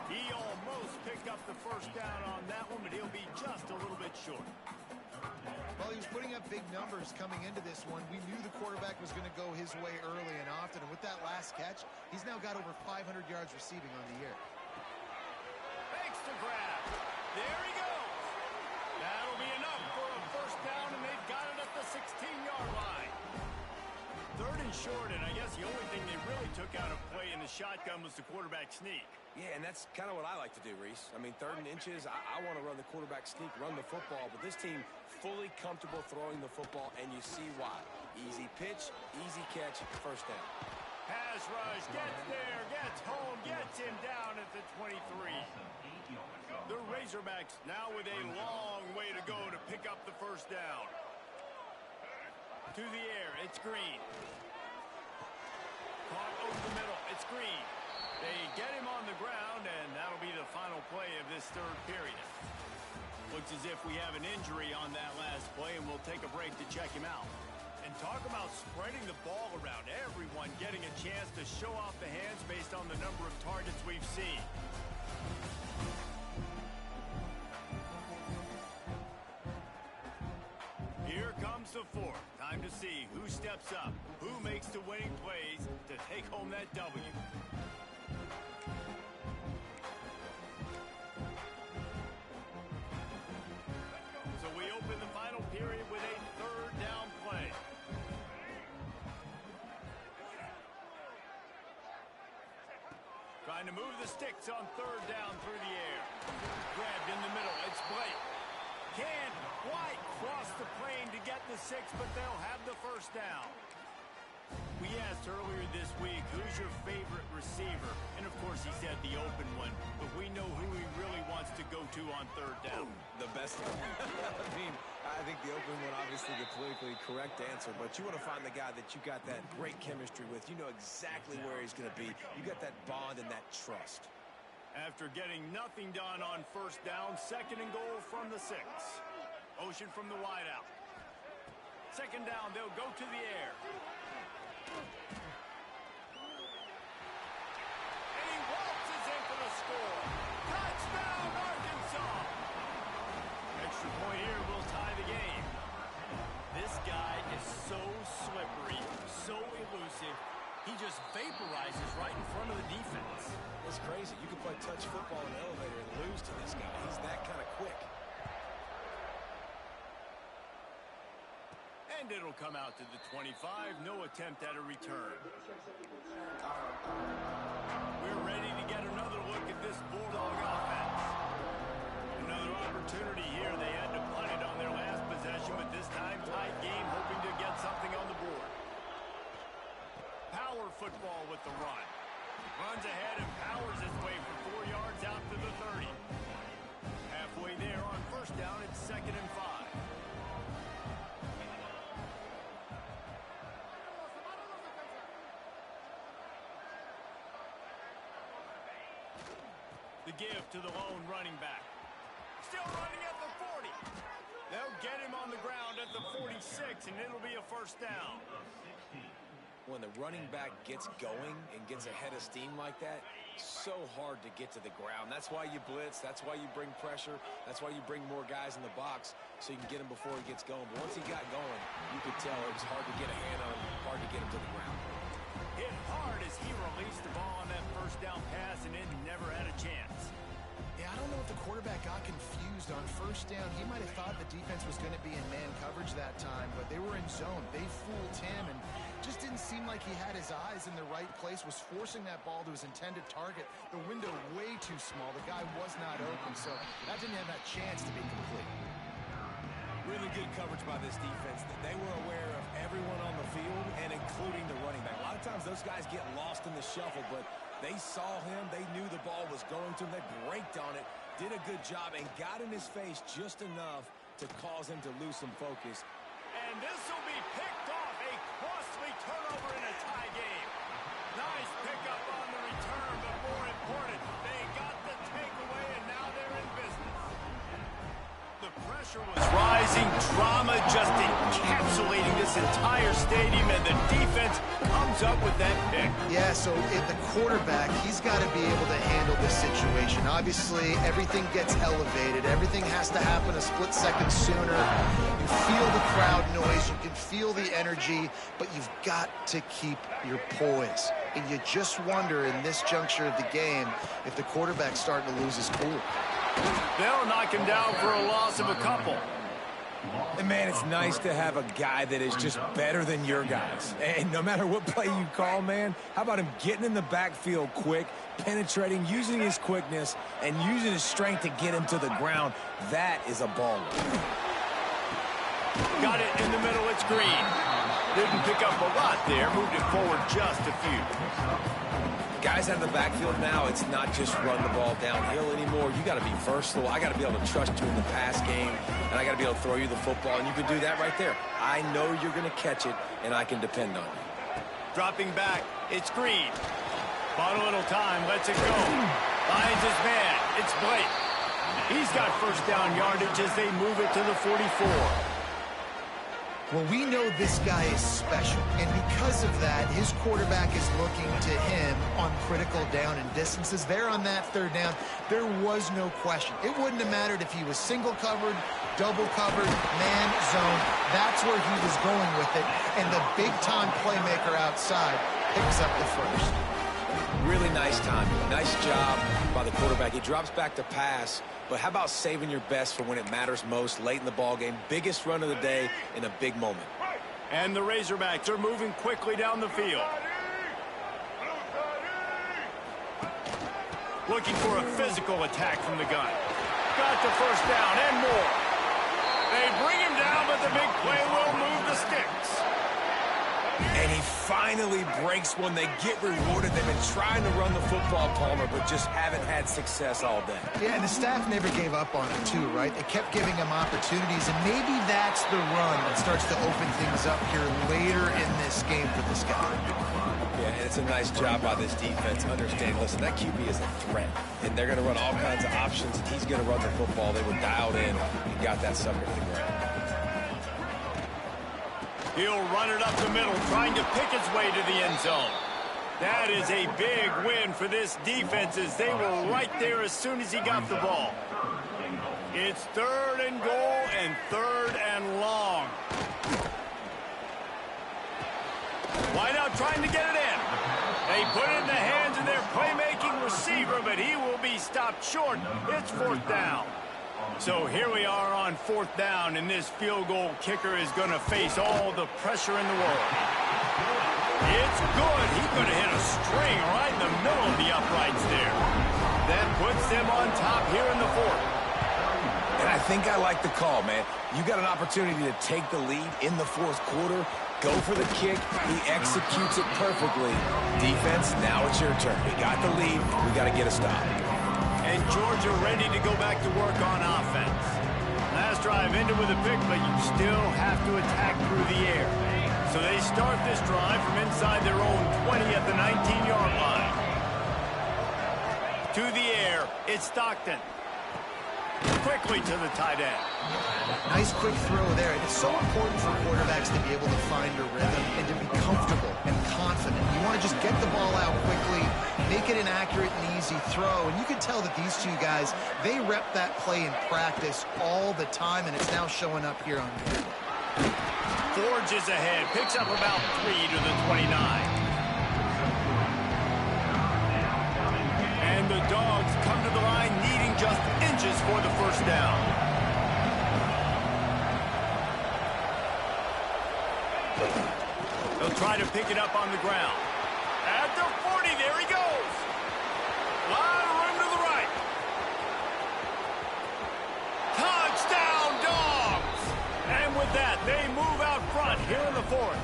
He almost picked up the first down on that one, but he'll be just a little bit short. Well, he was putting up big numbers coming into this one. We knew the quarterback was going to go his way early and often. And with that last catch, he's now got over 500 yards receiving on the year. To grab. There he goes. That'll be enough for a first down, and they've got it at the 16-yard line. 3rd and short, and I guess the only thing they really took out of play in the shotgun was the quarterback sneak. Yeah, and that's kind of what I like to do, Reese. I mean, 3rd and inches, I want to run the quarterback sneak, run the football, but this team fully comfortable throwing the football, and you see why. Easy pitch, easy catch, first down. Pass rush, gets there, gets home, gets him down at the 23. The Razorbacks now with a long way to go to pick up the first down. To the air, it's Green. Caught over the middle, it's Green. They get him on the ground, and that'll be the final play of this 3rd period. Looks as if we have an injury on that last play, and we'll take a break to check him out. And talk about spreading the ball around. Everyone getting a chance to show off the hands based on the number of targets we've seen. Here comes the 4th. Time to see who steps up, who makes the winning plays to take home that W. So we open the final period with a 3rd down the sticks on third down through the air. Grabbed in the middle. It's Blake. Can't quite cross the plane to get the 6, but they'll have the first down. We asked earlier this week, who's your favorite receiver? And, of course, he said the open one. But we know who he really wants to go to on third down. The best one. I think the open one, obviously the politically correct answer, but you want to find the guy that you got that great chemistry with. You know exactly where he's going to be. You got that bond and that trust. After getting nothing done on first down, 2nd and goal from the 6. Motion from the wideout. 2nd down, they'll go to the air. And he waltzes in for the score. Touchdown, Arkansas! Extra point here will tie the game. This guy is so slippery, so elusive. He just vaporizes right in front of the defense. It's crazy. You can play touch football in an elevator and lose to this guy. He's that kind of quick. And it'll come out to the 25. No attempt at a return. We're ready to get another look at this Bulldog offense. Another opportunity here. They had to punt it on their last possession, but this time tied game, hoping to get something on the board. Power football with the run. Runs ahead and powers his way for 4 yards out to the 30. Halfway there on first down, it's 2nd and 5. The give to the lone running back. Still running at the 40. They'll get him on the ground at the 46, and it'll be a first down. When the running back gets going and gets ahead of steam like that, so hard to get to the ground. That's why you blitz. That's why you bring pressure. That's why you bring more guys in the box so you can get him before he gets going. But once he got going, you could tell it was hard to get a hand on him, hard to get him to the ground. Hit hard as he released the ball on that first down pass, and it never had a chance. Yeah, I don't know if the quarterback got confused on first down. He might have thought the defense was going to be in man coverage that time, but they were in zone. They fooled him and just didn't seem like he had his eyes in the right place, was forcing that ball to his intended target. The window way too small. The guy was not open, so that didn't have that chance to be complete. Really good coverage by this defense. They were aware of everyone on the field and including the running back. A lot of times those guys get lost in the shuffle, but they saw him. They knew the ball was going to him. They braked on it, did a good job, and got in his face just enough to cause him to lose some focus. And this will be picked off. A costly turnover in a tie game. Nice pickup on the return, but more important, they got the takeaway, and now they're in business. The pressure was rising. Drama just encapsulating this entire stadium, and the defense comes up with that pick. Yeah, so the quarterback, he's got to be able to handle this situation. Obviously, everything gets elevated. Everything has to happen a split second sooner. You feel the crowd noise. You can feel the energy, but you've got to keep your poise. And you just wonder in this juncture of the game if the quarterback's starting to lose his cool. They'll knock him down for a loss of a couple. And, man, it's nice to have a guy that is just better than your guys. And no matter what play you call, man, how about him getting in the backfield quick, penetrating, using his quickness, and using his strength to get him to the ground? That is a baller. Got it in the middle. It's Green. Didn't pick up a lot there. Moved it forward just a few. Guys out of the backfield now, it's not just run the ball downhill anymore. You got to be versatile. I got to be able to trust you in the pass game, and I got to be able to throw you the football, and you can do that right there. I know you're going to catch it, and I can depend on you. Dropping back, it's Green. Bought a little time, lets it go. Finds his man, it's Blake. He's got first down yardage as they move it to the 44. Well, we know this guy is special, and because of that, his quarterback is looking to him on critical down and distances. There on that third down, there was no question. It wouldn't have mattered if he was single covered, double covered, man zone. That's where he was going with it, and the big-time playmaker outside picks up the first. Really nice time. Nice job by the quarterback. He drops back to pass, but how about saving your best for when it matters most, late in the ball game? Biggest run of the day in a big moment. And the Razorbacks are moving quickly down the field. Looking for a physical attack from the gun. Got the first down and more. They bring him down, but the big play will move the sticks. And he finally breaks one. They get rewarded. They've been trying to run the football, Palmer, but just haven't had success all day. Yeah, and the staff never gave up on him, too, right? They kept giving him opportunities, and maybe that's the run that starts to open things up here later in this game for this guy. Yeah, and it's a nice job by this defense understanding, listen, that QB is a threat, and they're going to run all kinds of options, and he's going to run the football. They were dialed in and got that sucker to the ground. He'll run it up the middle, trying to pick his way to the end zone. That is a big win for this defense, as they were right there as soon as he got the ball. It's 3rd and goal and 3rd and long. Wideout trying to get it in. They put it in the hands of their playmaking receiver, but he will be stopped short. It's 4th down. So here we are on 4th down, and this field goal kicker is going to face all the pressure in the world. It's good. He could have hit a string right in the middle of the uprights there. That puts them on top here in the 4th. And I think I like the call, man. You got an opportunity to take the lead in the 4th quarter. Go for the kick. He executes it perfectly. Defense, now it's your turn. We got the lead. We got to get a stop. And Georgia ready to go back to work on offense. Last drive ended with a pick, but you still have to attack through the air. So they start this drive from inside their own 20 at the 19-yard line. To the air, it's Stockton. Quickly to the tight end. Nice quick throw there. And it's so important for quarterbacks to be able to find a rhythm and to be comfortable and confident. You want to just get the ball out quickly, make it an accurate and easy throw. And you can tell that these two guys, they rep that play in practice all the time, and it's now showing up here on game. Forges ahead, picks up about 3 to the 29. And the Dogs come to the line needing just inches for the first down. They'll try to pick it up on the ground. At the 40, there he goes. Lot of room to the right. Touchdown, Dogs! And with that, they move out front here in the 4th.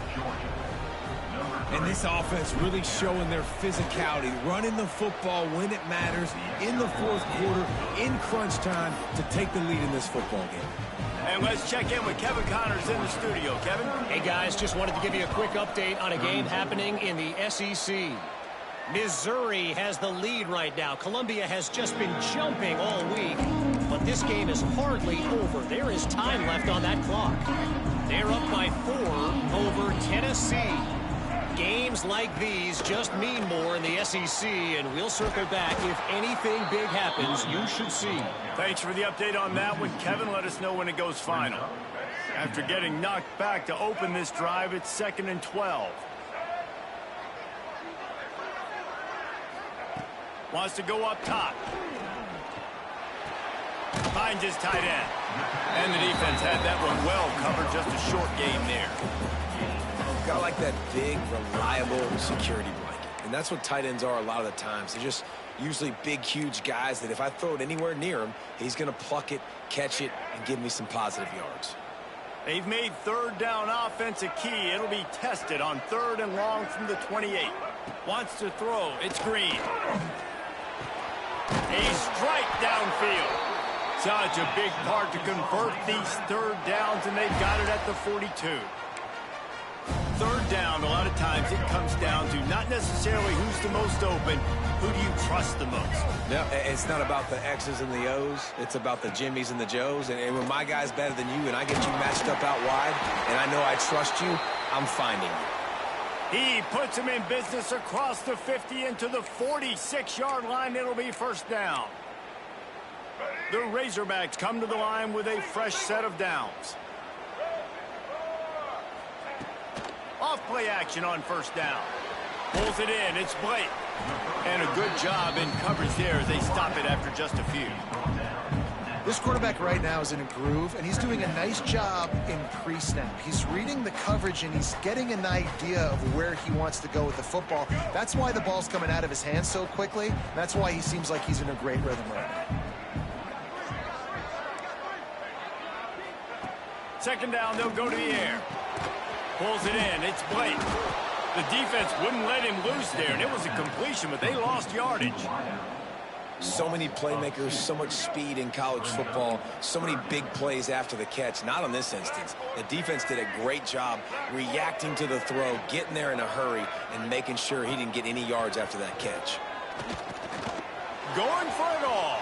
And this offense really showing their physicality, running the football when it matters, in the 4th quarter, in crunch time, to take the lead in this football game. And let's check in with Kevin Connors in the studio. Kevin? Hey, guys, just wanted to give you a quick update on a game happening in the SEC. Missouri has the lead right now. Columbia has just been jumping all week, but this game is hardly over. There is time left on that clock. They're up by 4 over Tennessee. Games like these just mean more in the SEC, and we'll circle back. If anything big happens, you should see. Thanks for the update on that one, Kevin. Let us know when it goes final. After getting knocked back to open this drive, it's 2nd and 12. Wants to go up top. Finds his tight end. And the defense had that one well covered. Just a short game there. Got like that big, reliable security blanket. And that's what tight ends are a lot of the times. They're just usually big, huge guys that if I throw it anywhere near him, he's going to pluck it, catch it, and give me some positive yards. They've made 3rd down offense a key. It'll be tested on 3rd and long from the 28. Wants to throw. It's Green. A strike downfield. Such a big part to convert these 3rd downs, and they've got it at the 42. 3rd down, a lot of times it comes down to not necessarily who's the most open, who do you trust the most? No, it's not about the X's and the O's. It's about the Jimmys and the Joes. And when my guy's better than you and I get you matched up out wide and I know I trust you, I'm finding you. He puts him in business across the 50 into the 46-yard line. It'll be 1st down. The Razorbacks come to the line with a fresh set of downs. Off play action on 1st down. Pulls it in. It's Blake. And a good job in coverage there as they stop it after just a few. This quarterback right now is in a groove, and he's doing a nice job in pre-snap. He's reading the coverage, and he's getting an idea of where he wants to go with the football. That's why the ball's coming out of his hands so quickly. That's why he seems like he's in a great rhythm right now. Second down, they'll go to the air. Pulls it in. It's Blake. The defense wouldn't let him loose there, and it was a completion, but they lost yardage. So many playmakers, so much speed in college football, so many big plays after the catch. Not in this instance. The defense did a great job reacting to the throw, getting there in a hurry, and making sure he didn't get any yards after that catch. Going for it all.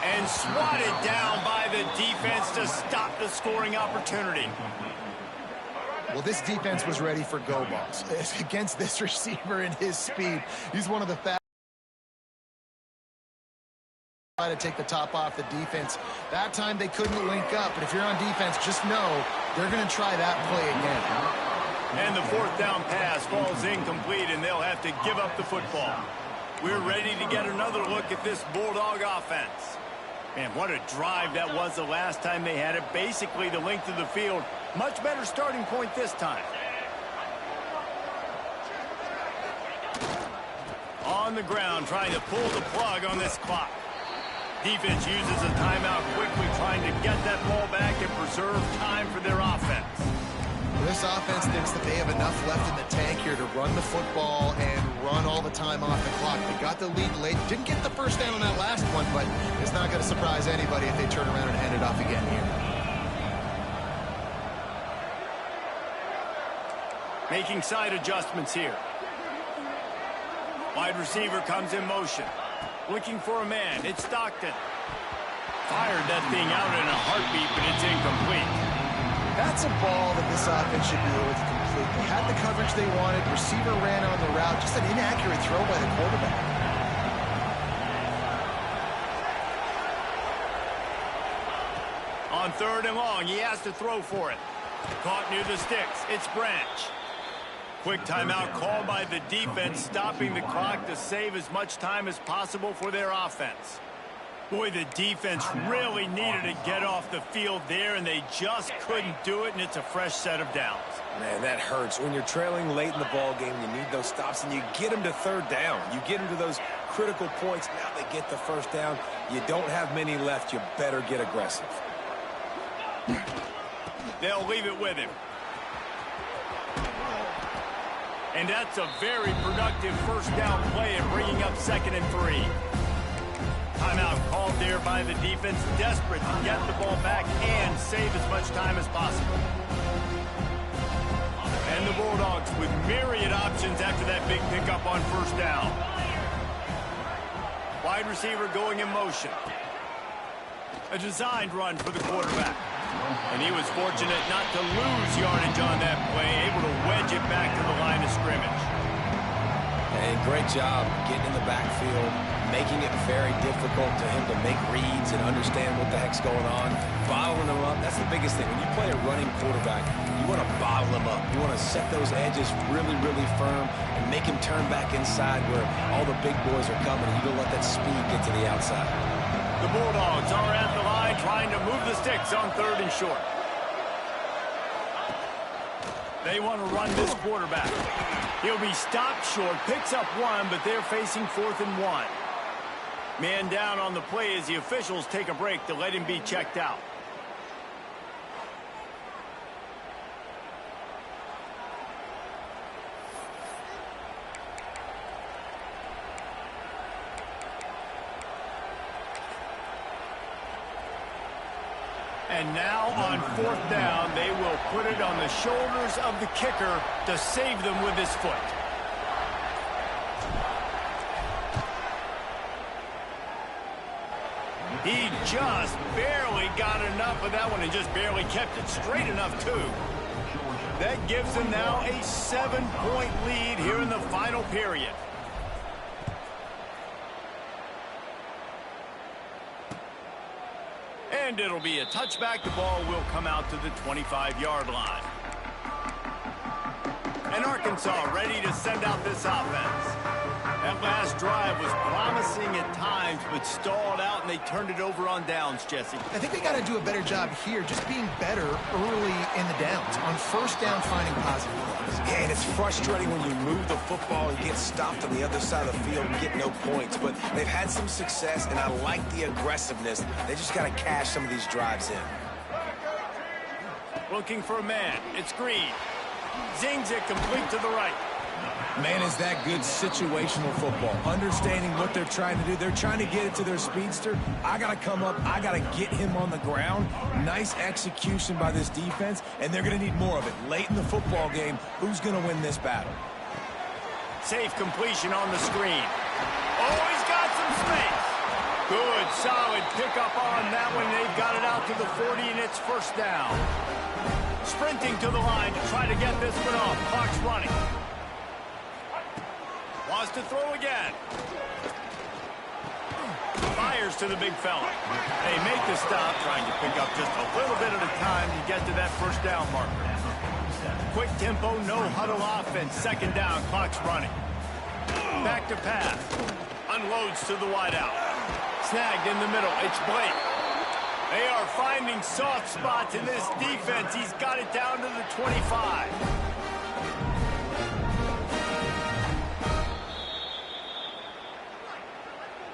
And swatted down by the defense to stop the scoring opportunity. Well, this defense was ready for go balls. Against this receiver and his speed, he's one of the fastest. To take the top off the defense. That time they couldn't link up, but if you're on defense, just know they're going to try that play again. And the fourth down pass falls incomplete, and they'll have to give up the football. We're ready to get another look at this Bulldog offense. Man, what a drive that was the last time they had it. Basically the length of the field. Much better starting point this time. On the ground, trying to pull the plug on this clock. Defense uses a timeout quickly, trying to get that ball back and preserve time for their offense. Well, this offense thinks that they have enough left in the tank here to run the football and run all the time off the clock. They got the lead late. Didn't get the first down on that last one, but it's not going to surprise anybody if they turn around and hand it off again here. Making side adjustments here. Wide receiver comes in motion. Looking for a man. It's Stockton. Fired that thing out in a heartbeat, but it's incomplete. That's a ball that this offense should be able to complete. They had the coverage they wanted. Receiver ran on the route. Just an inaccurate throw by the quarterback. On third and long, he has to throw for it. Caught near the sticks. It's Branch. Quick timeout called by the defense, stopping the clock to save as much time as possible for their offense. Boy, the defense really needed to get off the field there, and they just couldn't do it, and it's a fresh set of downs. Man, that hurts. When you're trailing late in the ball game, you need those stops, and you get them to third down. You get them to those critical points. Now they get the first down. You don't have many left. You better get aggressive. They'll leave it with him. And that's a very productive first down play and bringing up 2nd and 3. Timeout called there by the defense, desperate to get the ball back and save as much time as possible. And the Bulldogs with myriad options after that big pickup on first down. Wide receiver going in motion. A designed run for the quarterback. And he was fortunate not to lose yardage on that play, able to wedge it back to the line of scrimmage. And great job getting in the backfield, making it very difficult to him to make reads and understand what the heck's going on. Bottling them up, that's the biggest thing. When you play a running quarterback, you want to bottle them up. You want to set those edges really, really firm and make him turn back inside where all the big boys are coming. You don't let that speed get to the outside. The Bulldogs are at the line trying to move the sticks on 3rd and short. They want to run this quarterback. He'll be stopped short, picks up 1, but they're facing 4th and 1. Man down on the play as the officials take a break to let him be checked out. And now on 4th down, they will put it on the shoulders of the kicker to save them with his foot. He just barely got enough of that one and just barely kept it straight enough, too. That gives them now a 7-point lead here in the final period. And it'll be a touchback. The ball will come out to the 25-yard line. And Arkansas ready to send out this offense. That last drive was promising at times, but stalled out, and they turned it over on downs, Jesse. I think they got to do a better job here, just being better early in the downs. On first down, finding positive plays. Yeah, and it's frustrating when you move the football and get stopped on the other side of the field and get no points. But they've had some success, and I like the aggressiveness. They just got to cash some of these drives in. Looking for a man. It's Green. Zings it complete to the right. Man, is that good situational football. Understanding what they're trying to do. They're trying to get it to their speedster. I got to come up. I got to get him on the ground. Nice execution by this defense, and they're going to need more of it. Late in the football game, who's going to win this battle? Safe completion on the screen. Oh, he's got some space. Good, solid pickup on that one. They've got it out to the 40, and it's first down. Sprinting to the line to try to get this one off. Clock's running. Wants to throw again. Fires to the big fella. They make the stop, trying to pick up just a little bit at a time to get to that first down marker. Quick tempo, no huddle offense. Second down, clock's running. Back to pass. Unloads to the wideout. Snagged in the middle. It's Blake. They are finding soft spots in this defense. He's got it down to the 25.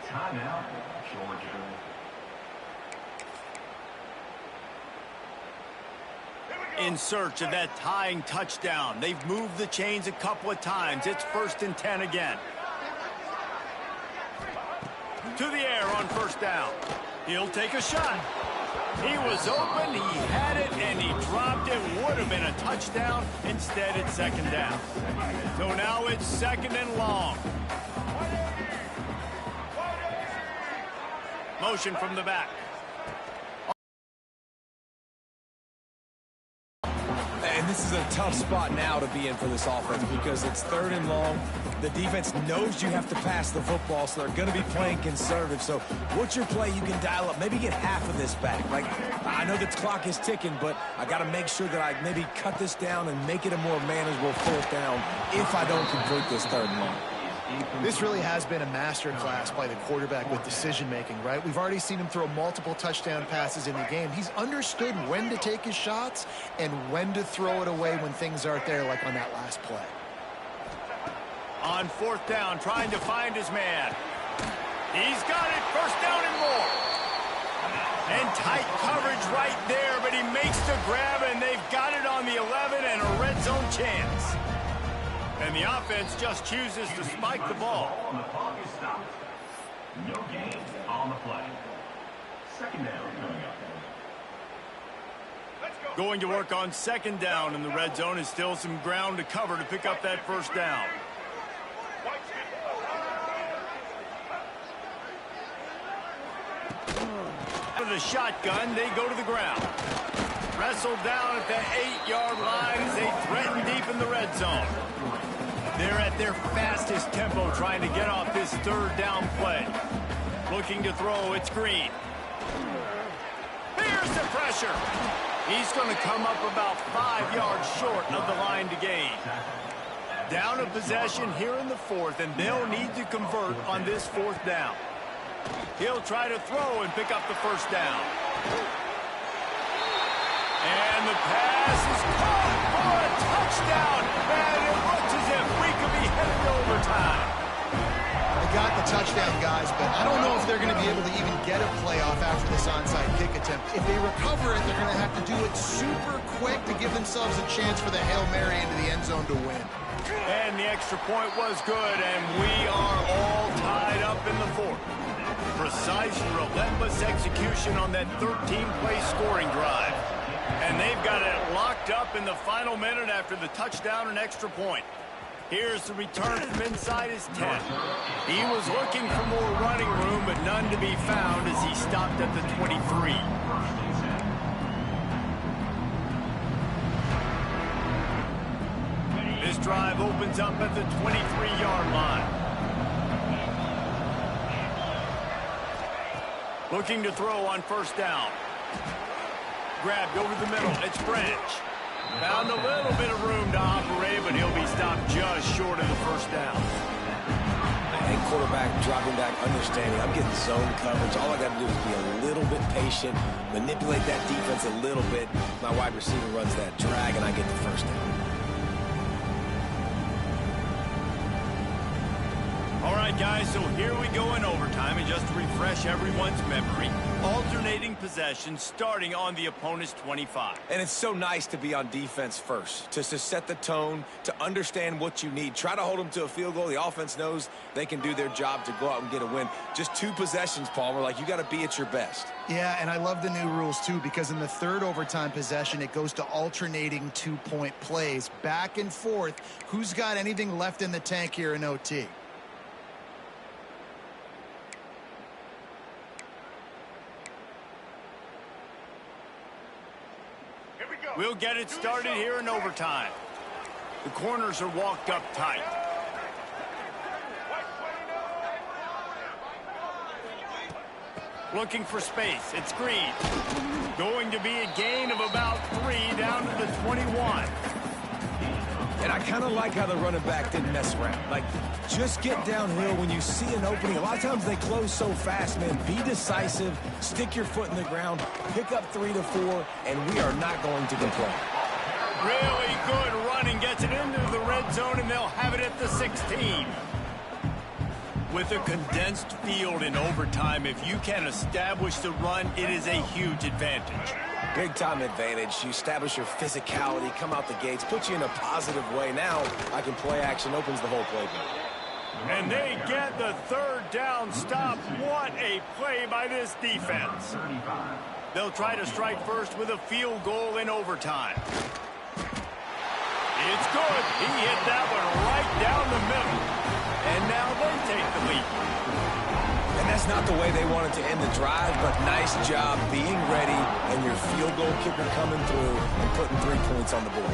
Timeout, Georgia. In search of that tying touchdown. They've moved the chains a couple of times. It's 1st and 10 again. To the air on first down. He'll take a shot. He was open, he had it, and he dropped it. Would have been a touchdown. Instead, it's second down. So now it's second and long. Motion from the back. And this is a tough spot now to be in for this offense because it's 3rd and long. The defense knows you have to pass the football, so they're going to be playing conservative. So what's your play you can dial up? Maybe get half of this back. Like, I know the clock is ticking, but I got to make sure that I maybe cut this down and make it a more manageable fourth down if I don't complete this 3rd and long. This really has been a masterclass by the quarterback with decision-making, right? We've already seen him throw multiple touchdown passes in the game. He's understood when to take his shots and when to throw it away when things aren't there, like on that last play. On fourth down, trying to find his man. He's got it, first down and more. And tight coverage right there, but he makes the grab, and they've got it on the 11 and a red zone chance. And the offense just chooses to spike the ball. The clock is stopped. No gain on the play. Second down coming up. Going to work on second down in the red zone is still some ground to cover to pick up that first down. For the shotgun, they go to the ground. Wrestled down at the 8-yard line as they threaten deep in the red zone. They're at their fastest tempo trying to get off this 3rd down play. Looking to throw, it's Green. Here's the pressure. He's going to come up about 5 yards short of the line to gain. Down a possession here in the 4th, and they'll need to convert on this 4th down. He'll try to throw and pick up the first down. And the pass is caught for a touchdown. And it looks as if we could be headed to overtime. They got the touchdown, guys, but I don't know if they're going to be able to even get a playoff after this onside kick attempt. If they recover it, they're going to have to do it super quick to give themselves a chance for the Hail Mary into the end zone to win. And the extra point was good, and we are all tied up in the 4th. Precise, relentless execution on that 13-play scoring drive. And they've got it locked up in the final minute after the touchdown and extra point. Here's the return from inside his 10. He was looking for more running room, but none to be found as he stopped at the 23. This drive opens up at the 23-yard line. Looking to throw on first down. Grabbed over the middle. It's Branch. Found a little bit of room to operate, but he'll be stopped just short of the first down. quarterback dropping back, understanding I'm getting zone coverage. All I got to do is be a little bit patient, manipulate that defense a little bit. My wide receiver runs that drag, and I get the first down. All right, guys, so here we go in overtime, and just to refresh everyone's memory, alternating possessions starting on the opponent's 25. And it's so nice to be on defense first, to set the tone, to understand what you need. Try to hold them to a field goal. The offense knows they can do their job to go out and get a win. Just 2 possessions, Palmer, like you got to be at your best. Yeah, and I love the new rules, too, because in the third overtime possession, it goes to alternating 2-point plays. Back and forth. Who's got anything left in the tank here in OT? We'll get it started here in overtime. The corners are walked up tight. Looking for space. It's Green. Going to be a gain of about 3 down to the 21. And I kind of like how the running back didn't mess around. Like, just get downhill when you see an opening. A lot of times they close so fast, man. Be decisive, stick your foot in the ground, pick up 3 to 4, and we are not going to complain. Really good running. Gets it into the red zone, and they'll have it at the 16. With a condensed field in overtime, if you can establish the run, it is a huge advantage. Big-time advantage. You establish your physicality, come out the gates, put you in a positive way. Now I can play action, opens the whole playbook. And they get the third down stop. What a play by this defense. They'll try to strike first with a field goal in overtime. It's good. He hit that one right down the middle. And now they take the lead. And that's not the way they wanted to end the drive, but nice job being ready and your field goal kicker coming through and putting 3 points on the board.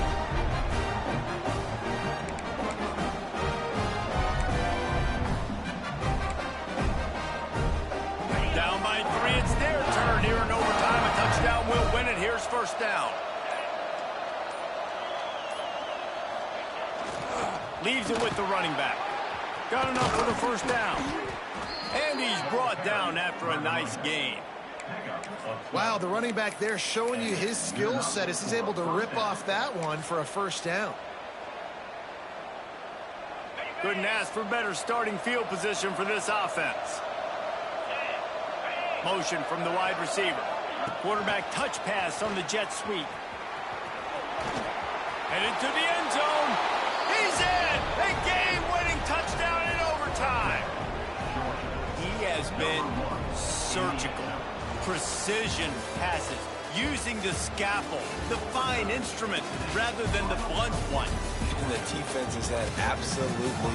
Down by 3, it's their turn here in overtime. A touchdown will win it. Here's first down. Leaves it with the running back. Got enough for the first down. And he's brought down after a nice gain. Wow, the running back there showing you his skill set as he's able to rip off that one for a first down. Couldn't ask for better starting field position for this offense. Motion from the wide receiver. Quarterback touch pass on the jet sweep. Headed to the end zone. He's in! A game-winning touchdown in overtime. He has been surgical. Precision passes. Using the scaffold, the fine instrument, rather than the blunt one. And the defense has had absolutely